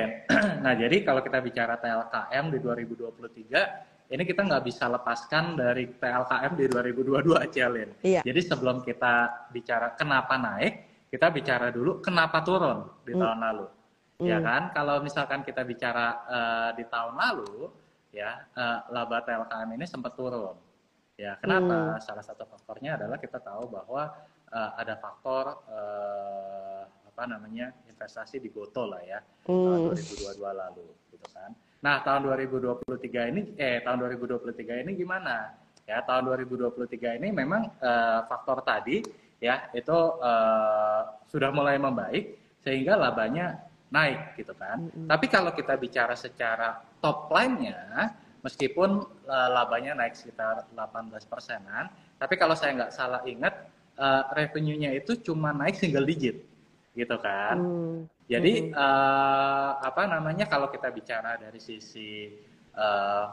Nah, jadi kalau kita bicara TLKM di 2023, ini kita nggak bisa lepaskan dari TLKM di 2022, Celin. Iya. Jadi sebelum kita bicara kenapa naik, kita bicara dulu kenapa turun di Mm, tahun lalu. Ya mm, kan? Kalau misalkan kita bicara di tahun lalu, ya laba TLKM ini sempat turun. Ya, mm, kenapa? Salah satu faktornya adalah kita tahu bahwa ada faktor apa namanya, investasi di Goto lah ya, tahun mm, 2022 lalu gitu kan. Nah, tahun 2023 ini tahun 2023 ini gimana? Ya, tahun 2023 ini memang faktor tadi ya itu sudah mulai membaik sehingga labanya naik gitu kan. mm, Tapi kalau kita bicara secara top line-nya, meskipun labanya naik sekitar 18%-an, tapi kalau saya nggak salah ingat, revenue-nya itu cuma naik single digit, gitu kan. mm, Jadi mm, apa namanya, kalau kita bicara dari sisi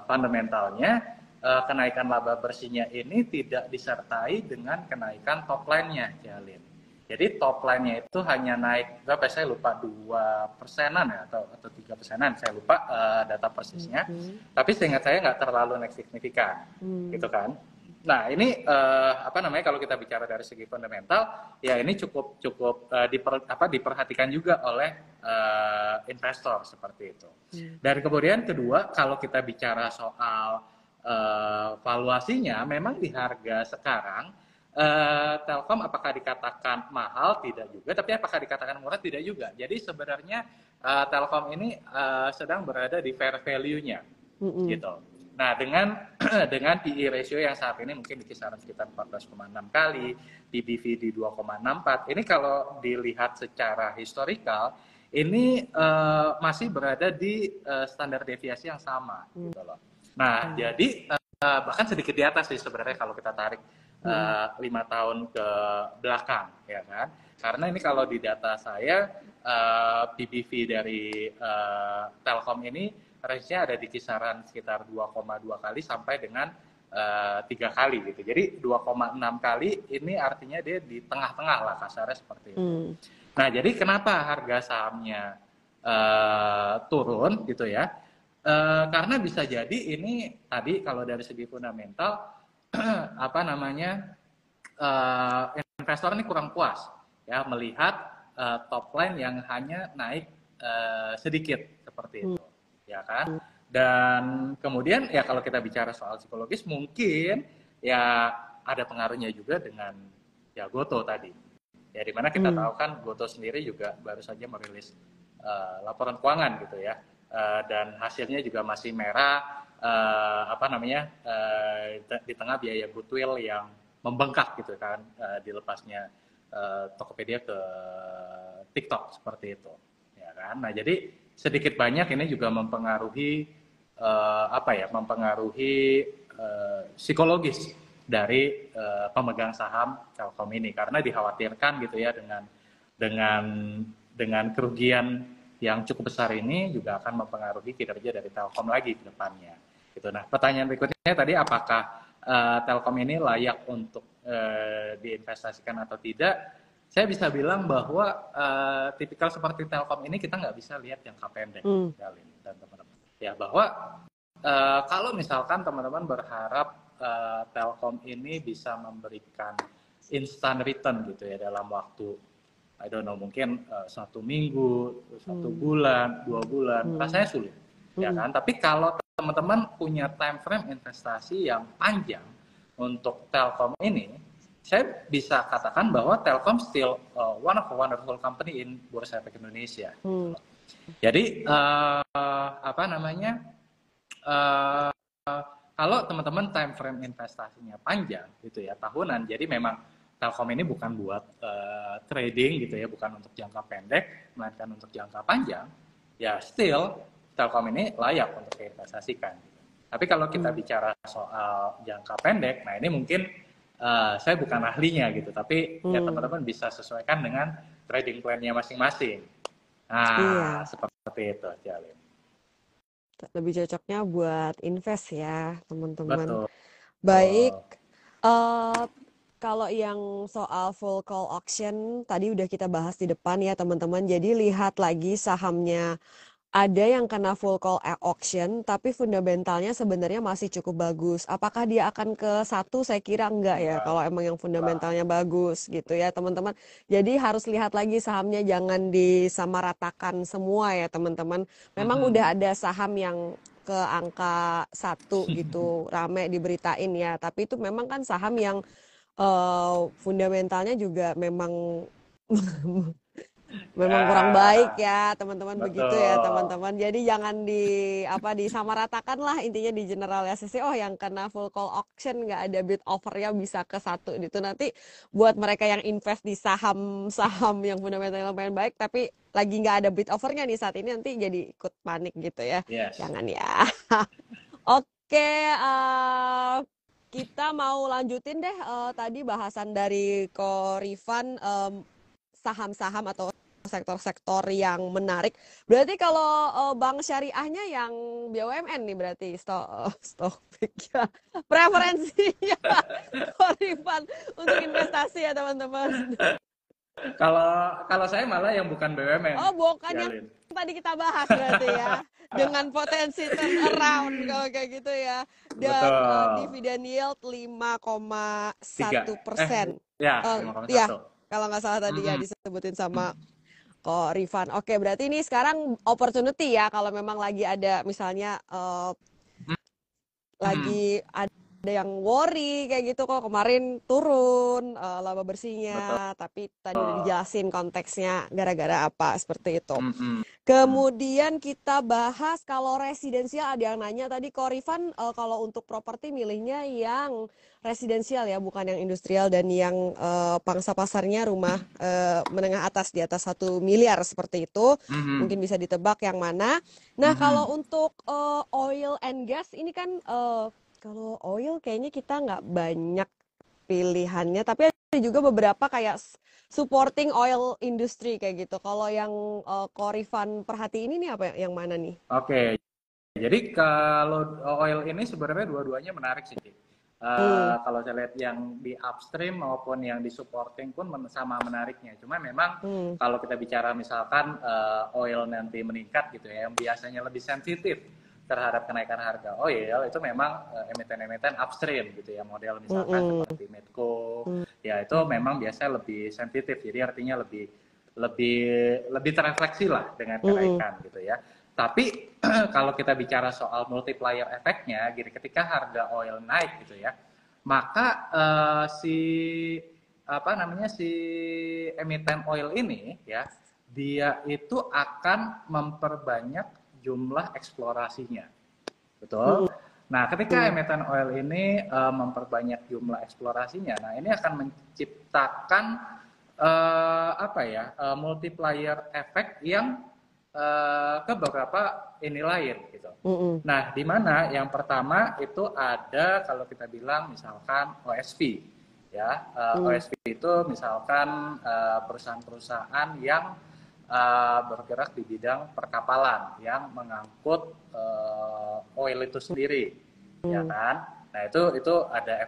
fundamentalnya, kenaikan laba bersihnya ini tidak disertai dengan kenaikan top line-nya, Jalin. Jadi top line-nya itu hanya naik berapa? Saya lupa 2%-an ya, atau 3%-an, saya lupa data persisnya. mm, Tapi seingat saya nggak terlalu naik signifikan, mm, gitu kan. Nah, ini apa namanya, kalau kita bicara dari segi fundamental, ya ini cukup diperhatikan juga oleh investor seperti itu. mm, Dan kemudian kedua, kalau kita bicara soal valuasinya, memang di harga sekarang Telkom apakah dikatakan mahal? Tidak juga, tapi apakah dikatakan murah? Tidak juga. Jadi sebenarnya Telkom ini sedang berada di fair value-nya, mm, gitu. Nah, dengan dengan PE ratio yang saat ini mungkin di kisaran sekitar 14,6 kali, PBV di 2,64. Ini kalau dilihat secara historikal, ini masih berada di standar deviasi yang sama, mm, gitu loh. Nah, mm, jadi bahkan sedikit di atas sih sebenarnya kalau kita tarik mm, 5 tahun ke belakang, ya kan? Karena ini kalau di data saya, PBV dari Telkom ini range-nya ada di kisaran sekitar 2,2 kali sampai dengan 3 kali gitu. Jadi 2,6 kali ini artinya dia di tengah-tengah lah, kasarnya seperti itu. mm, Nah, jadi kenapa harga sahamnya turun gitu ya? Karena bisa jadi ini tadi kalau dari segi fundamental apa namanya, investor ini kurang puas ya melihat top line yang hanya naik sedikit seperti mm, itu, ya kan? Dan kemudian ya kalau kita bicara soal psikologis, mungkin ya ada pengaruhnya juga dengan ya Goto tadi. Ya dimana kita mm, tahu kan Goto sendiri juga baru saja merilis laporan keuangan gitu ya, dan hasilnya juga masih merah, apa namanya, di tengah biaya goodwill yang membengkak gitu kan, dilepasnya Tokopedia ke TikTok seperti itu, ya kan. Nah jadi sedikit banyak ini juga mempengaruhi mempengaruhi psikologis dari pemegang saham Telkom ini, karena dikhawatirkan gitu ya dengan dengan kerugian yang cukup besar ini juga akan mempengaruhi kinerja dari Telkom lagi ke depannya. Gitu. Nah, pertanyaan berikutnya tadi, apakah Telkom ini layak untuk diinvestasikan atau tidak? Saya bisa bilang bahwa tipikal seperti Telkom ini kita nggak bisa lihat jangka pendek, mm, Dalin dan teman-teman. Ya, bahwa kalau misalkan teman-teman berharap Telkom ini bisa memberikan instant return gitu ya dalam waktu, I don't know, mungkin 1 minggu, 1 bulan, 2 bulan, rasanya sulit, ya kan? Tapi kalau teman-teman punya time frame investasi yang panjang untuk Telkom ini, saya bisa katakan bahwa Telkom still one of a wonderful company in Bursa Efek Indonesia. Jadi apa namanya? Kalau teman-teman time frame investasinya panjang gitu ya, tahunan, jadi memang Telkom ini bukan buat trading gitu ya, bukan untuk jangka pendek, melainkan untuk jangka panjang, ya still Telkom ini layak untuk diinvestasikan. Tapi kalau kita bicara soal jangka pendek, nah ini mungkin saya bukan ahlinya gitu, tapi ya teman-teman bisa sesuaikan dengan trading plan-nya masing-masing. Nah, seperti itu, Jalin. Lebih cocoknya buat invest ya, teman-teman. Betul. Baik, kalau yang soal full call auction tadi udah kita bahas di depan ya, teman-teman. Jadi lihat lagi sahamnya. Ada yang kena full call auction, tapi fundamentalnya sebenarnya masih cukup bagus. Apakah dia akan ke 1? Saya kira enggak ya, kalau emang yang fundamentalnya bagus gitu ya, teman-teman. Jadi harus lihat lagi sahamnya, jangan disamaratakan semua ya, teman-teman. Memang udah ada saham yang ke angka 1 gitu, rame diberitain ya. Tapi itu memang kan saham yang fundamentalnya juga memang kurang baik ya, teman-teman. Begitu ya, teman-teman. Jadi jangan disamaratakan lah, intinya di generalisasi. Oh, yang kena full call auction nggak ada bid offernya bisa ke 1 gitu. Nanti buat mereka yang invest di saham-saham yang fundamentalnya lumayan baik, tapi lagi nggak ada bid offernya nih saat ini, nanti jadi ikut panik gitu ya. Yes. Jangan ya. Oke, kita mau lanjutin deh tadi bahasan dari Ko Rifan, saham-saham atau sektor-sektor yang menarik. Berarti kalau bank syariahnya yang BUMN nih, berarti Stockpik preferensinya Korifan untuk investasi ya, teman-teman. Kalau saya malah yang bukan BUMN. Oh, bukan yang tadi kita bahas berarti ya. Dengan potensi turnaround kalau kayak gitu ya. Dan dividen yield 5,1%. Ya, 5,1. Kalau nggak salah tadi ya disebutin sama Ko Rifan. Oke, berarti ini sekarang opportunity ya, kalau memang lagi ada misalnya lagi ada yang worry kayak gitu, kok kemarin turun laba bersihnya, tapi tadi udah dijelasin konteksnya gara-gara apa, seperti itu. Kemudian kita bahas kalau residensial, ada yang nanya tadi Ko Rifan, kalau untuk properti milihnya yang residensial ya, bukan yang industrial, dan yang pangsa pasarnya rumah menengah atas, di atas 1 miliar seperti itu. Mungkin bisa ditebak yang mana. Nah, kalau untuk oil and gas ini kan kalau oil kayaknya kita nggak banyak pilihannya, tapi ada juga beberapa kayak supporting oil industry kayak gitu. Kalau yang Ko Rifan perhatiin ini apa yang mana nih? Oke, jadi kalau oil ini sebenarnya dua-duanya menarik sih. Kalau saya lihat yang di upstream maupun yang di supporting pun sama menariknya. Cuma memang kalau kita bicara misalkan oil nanti meningkat gitu ya, yang biasanya lebih sensitif terhadap kenaikan harga oil itu memang emiten-emiten upstream gitu ya, model misalkan seperti Medco, ya itu memang biasanya lebih sensitif, jadi artinya lebih terefleksi lah dengan kenaikan gitu ya. Tapi kalau kita bicara soal multiplier efeknya, gini, ketika harga oil naik gitu ya, maka si emiten oil ini ya, dia itu akan memperbanyak jumlah eksplorasinya, betul. Nah, ketika emiten oil ini memperbanyak jumlah eksplorasinya, nah ini akan menciptakan multiplier efek yang ke beberapa ini lain gitu. Nah, di mana yang pertama itu ada kalau kita bilang misalkan OSV ya, OSV itu misalkan perusahaan-perusahaan yang bergerak di bidang perkapalan yang mengangkut oil itu sendiri, ya kan? Nah itu ada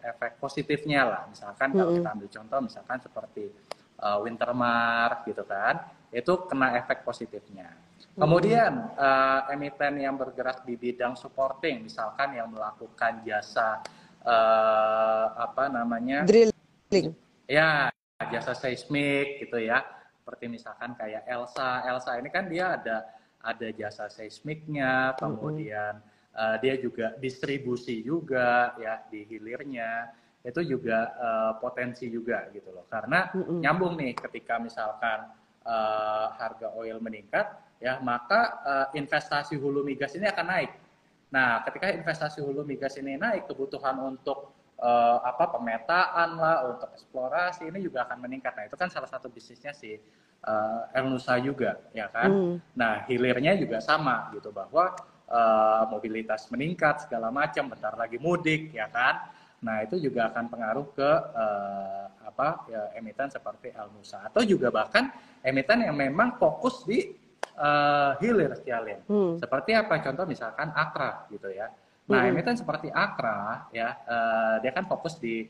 efek positifnya lah. Misalkan kalau kita ambil contoh, misalkan seperti Wintermar gitu kan, itu kena efek positifnya. Kemudian emiten yang bergerak di bidang supporting, misalkan yang melakukan jasa apa namanya, Drilling. ya jasa seismik gitu ya, seperti misalkan kayak Elsa ini kan dia ada jasa seismiknya, kemudian dia juga distribusi juga ya di hilirnya, itu juga potensi juga gitu loh, karena nyambung nih ketika misalkan harga oil meningkat ya, maka investasi hulu migas ini akan naik. Nah, ketika investasi hulu migas ini naik, kebutuhan untuk apa pemetaan lah, untuk eksplorasi ini juga akan meningkat. Nah, itu kan salah satu bisnisnya si El Nusa juga, ya kan. Nah, hilirnya juga sama gitu, bahwa mobilitas meningkat segala macam, bentar lagi mudik, ya kan. Nah, itu juga akan pengaruh ke apa ya, emiten seperti El Nusa, atau juga bahkan emiten yang memang fokus di hilir sekalian. Seperti apa? Contoh misalkan Akra gitu ya. Nah, emiten seperti Akra ya, dia kan fokus di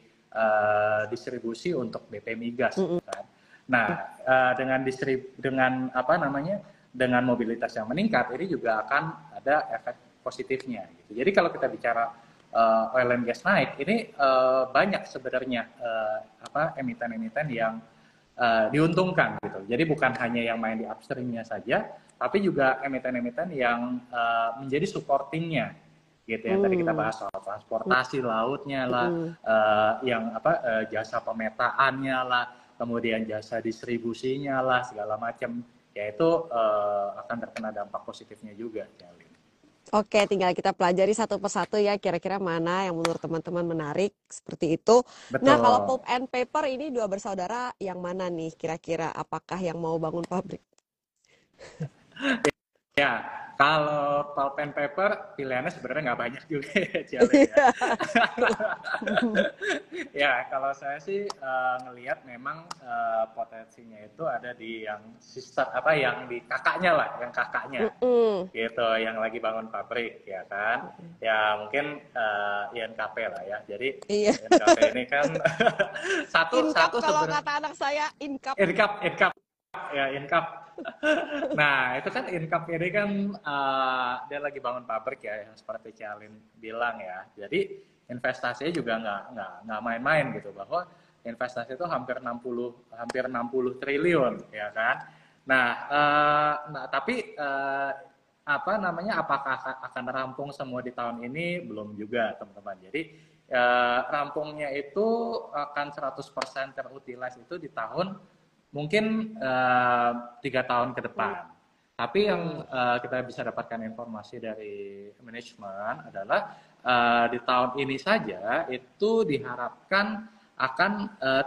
distribusi untuk BP migas gitu kan. Nah, dengan apa namanya? Dengan mobilitas yang meningkat, ini juga akan ada efek positifnya gitu. Jadi kalau kita bicara oil and gas naik, ini banyak sebenarnya apa emiten-emiten yang diuntungkan gitu. Jadi bukan hanya yang main di upstreamnya saja, tapi juga emiten-emiten yang menjadi supportingnya gitu, yang tadi kita bahas soal transportasi lautnya lah, yang apa jasa pemetaannya lah, kemudian jasa distribusinya lah, segala macam, yaitu akan terkena dampak positifnya juga. Oke, tinggal kita pelajari satu persatu ya, kira-kira mana yang menurut teman-teman menarik, seperti itu. Nah, kalau Betul. Pulp and Paper ini dua bersaudara yang mana nih kira-kira? Apakah yang mau bangun pabrik? Ya, kalau pulp and paper pilihannya sebenarnya nggak banyak juga ya, Cialin ya. Ya, kalau saya sih ngelihat memang potensinya itu ada di yang sister apa yang di kakaknya lah, yang kakaknya gitu, yang lagi bangun pabrik ya kan. Ya mungkin INKP lah ya. Jadi Iya. INKP ini kan satu Incap satu kalau sebenarnya kata anak saya, incap. INKAP ya INKAP. Nah, itu kan income ini kan dia lagi bangun pabrik ya, yang seperti Cialin bilang ya. Jadi investasinya juga nggak main-main gitu, bahwa investasi itu hampir 60 triliun ya kan. Nah, tapi apa namanya, apakah akan rampung semua di tahun ini? Belum juga teman-teman. Jadi rampungnya itu akan 100% terutilize itu di tahun mungkin 3 tahun ke depan. Tapi yang kita bisa dapatkan informasi dari manajemen adalah di tahun ini saja itu diharapkan akan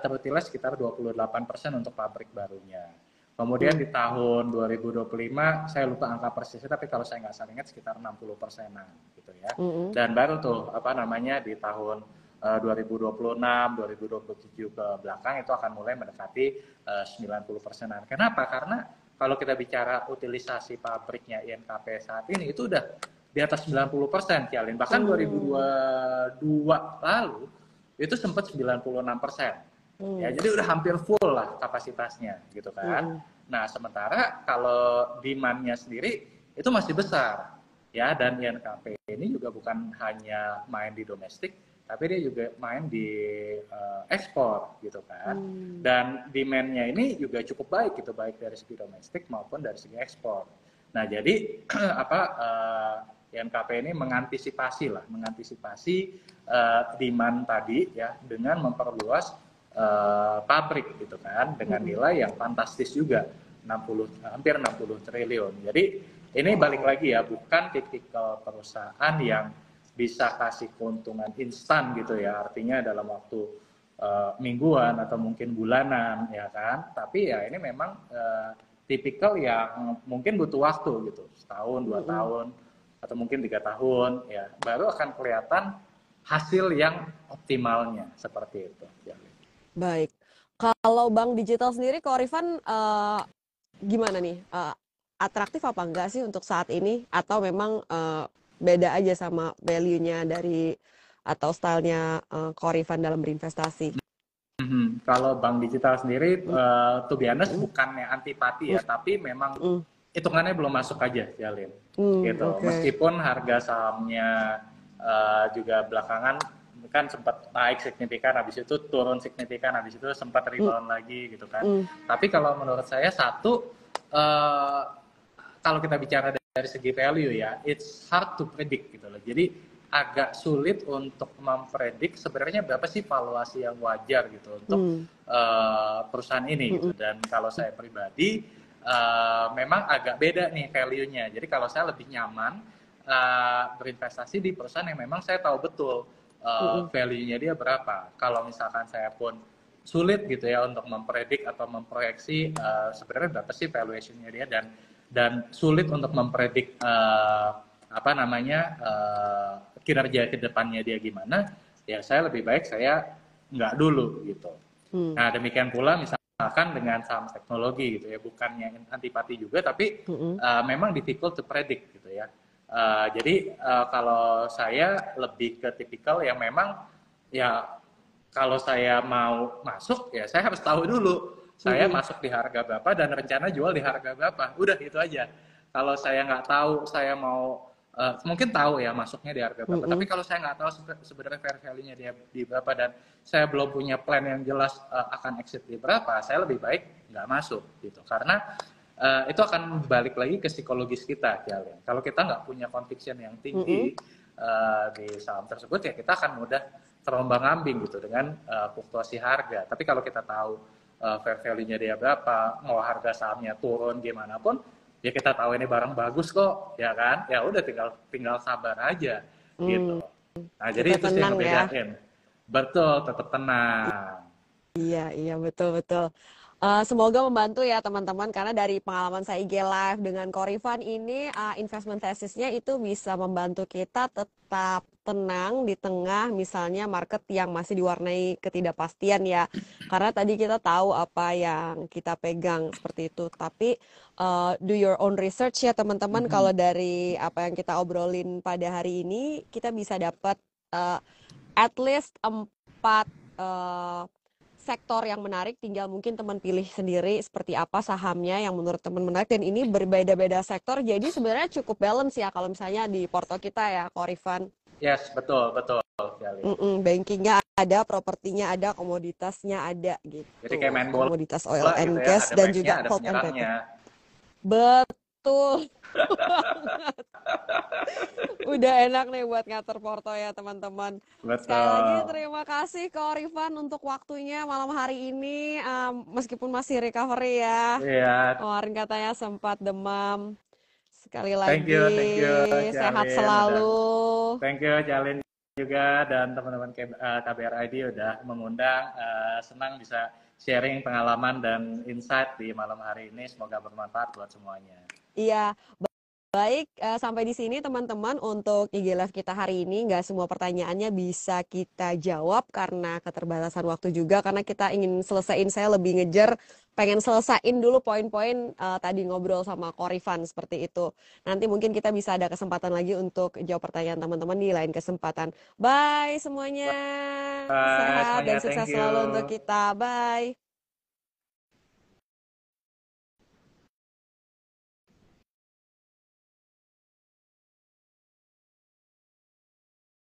terutilize sekitar 28% untuk pabrik barunya. Kemudian di tahun 2025, saya lupa angka persisnya, tapi kalau saya nggak salah ingat sekitar 60%-an gitu ya. Dan baru tuh apa namanya di tahun 2026, 2027 ke belakang itu akan mulai mendekati 90%-an. Kenapa? Karena kalau kita bicara utilisasi pabriknya INKP saat ini itu udah di atas 90%, Cialin. Bahkan 2022 lalu itu sempat 96%. Ya, jadi udah hampir full lah kapasitasnya gitu kan. Nah, sementara kalau demand-nya sendiri itu masih besar. Ya, dan INKP ini juga bukan hanya main di domestik, tapi dia juga main di ekspor gitu kan. Dan demand-nya ini juga cukup baik gitu, baik dari segi domestik maupun dari segi ekspor. Nah, jadi apa INKP ini mengantisipasi demand tadi ya, dengan memperluas pabrik gitu kan, dengan nilai yang fantastis juga, hampir 60 triliun. Jadi ini balik lagi ya, bukan tipikal perusahaan yang bisa kasih keuntungan instan gitu ya, artinya dalam waktu mingguan atau mungkin bulanan ya kan. Tapi ya ini memang tipikal yang mungkin butuh waktu gitu, setahun, 2 tahun, atau mungkin 3 tahun ya, baru akan kelihatan hasil yang optimalnya seperti itu. Baik. Kalau bank digital sendiri, Ko Rifan gimana nih? Atraktif apa enggak sih untuk saat ini? Atau memang beda aja sama value-nya dari atau stylenya Ko Rifan dalam berinvestasi? Kalau bank digital sendiri, to be honest, bukannya antipati ya, tapi memang hitungannya belum masuk aja ya Lin, gitu. Oke. Meskipun harga sahamnya juga belakangan kan sempat naik signifikan, habis itu turun signifikan, habis itu sempat Mm, rebound lagi gitu kan. mm, Tapi kalau menurut saya satu, eh, kalau kita bicara dari segi value ya, it's hard to predict gitu loh. Jadi agak sulit untuk mempredik sebenarnya berapa sih valuasi yang wajar gitu untuk mm, perusahaan ini mm, gitu. Dan kalau saya pribadi memang agak beda nih value-nya. Jadi kalau saya lebih nyaman berinvestasi di perusahaan yang memang saya tahu betul mm, value-nya dia berapa. Kalau misalkan saya pun sulit gitu ya untuk mempredik atau memproyeksi sebenarnya berapa sih valuation-nya dia, dan sulit untuk mempredik apa namanya kinerja kedepannya dia gimana, ya saya lebih baik saya nggak dulu gitu. mm, Nah demikian pula misalkan dengan saham teknologi gitu ya, bukannya antipati juga, tapi mm, memang difficult to predict gitu ya. Jadi kalau saya lebih ke tipikal yang memang ya kalau saya mau masuk ya saya harus tahu dulu saya mm, masuk di harga berapa dan rencana jual di harga berapa. Udah itu aja. Kalau saya nggak tahu saya mau mungkin tahu ya masuknya di harga berapa. Tapi mm, kalau saya nggak tahu sebenarnya fair value-nya dia di berapa dan saya belum punya plan yang jelas akan exit di berapa, saya lebih baik nggak masuk gitu. Karena itu akan balik lagi ke psikologis kita, Jalen. Kalau kita nggak punya conviction yang mm, tinggi di saham tersebut, ya kita akan mudah terombang-ambing gitu dengan fluktuasi harga. Tapi kalau kita tahu fair value-nya dia berapa, mau harga sahamnya turun gimana pun, ya kita tahu ini barang bagus kok, ya kan? Ya udah tinggal sabar aja mm. gitu. Nah, jadi Tetap itu sih yang tenang ya. ngebedain. Betul, tetap tenang. Iya, iya betul betul. Semoga membantu ya teman-teman karena dari pengalaman saya IG Live dengan Korifan ini investment thesisnya itu bisa membantu kita tetap tenang di tengah misalnya market yang masih diwarnai ketidakpastian ya. Karena tadi kita tahu apa yang kita pegang seperti itu. Tapi do your own research ya teman-teman. Kalau Mhm. dari apa yang kita obrolin pada hari ini kita bisa dapat uh, at least 4 eh, sektor yang menarik, tinggal mungkin teman pilih sendiri seperti apa sahamnya yang menurut teman menarik dan ini berbeda-beda sektor. Jadi sebenarnya cukup balance ya kalau misalnya di porto kita ya, Korifan. Yes, betul, betul, Gali. Bankingnya ada, propertinya ada, komoditasnya ada Jadi kayak gitu. main Komoditas oil bola gitu and ya, gas ada dan backnya, juga ada pulp and paper. penyerangnya. Betul. Udah enak nih buat ngatur porto ya teman-teman. Sekali lagi Betul. terima kasih ke Orifan untuk waktunya malam hari ini. Meskipun masih recovery ya. Iya, Kemarin katanya sempat demam. Sekali thank you, lagi sehat Jalin udah, selalu. thank you Jalin juga dan teman-teman KBR ID udah mengundang. Senang bisa sharing pengalaman dan insight di malam hari ini. Semoga bermanfaat buat semuanya. Iya. Baik, sampai di sini teman-teman untuk IG Live kita hari ini. Nggak semua pertanyaannya bisa kita jawab karena keterbatasan waktu juga. Karena kita ingin selesaiin, saya lebih ngejar, pengen selesaiin dulu poin-poin tadi ngobrol sama Korifan seperti itu. Nanti mungkin kita bisa ada kesempatan lagi untuk jawab pertanyaan teman-teman di lain kesempatan. Bye semuanya, Bye sehat dan semuanya, sukses thank selalu untuk you. kita. Bye.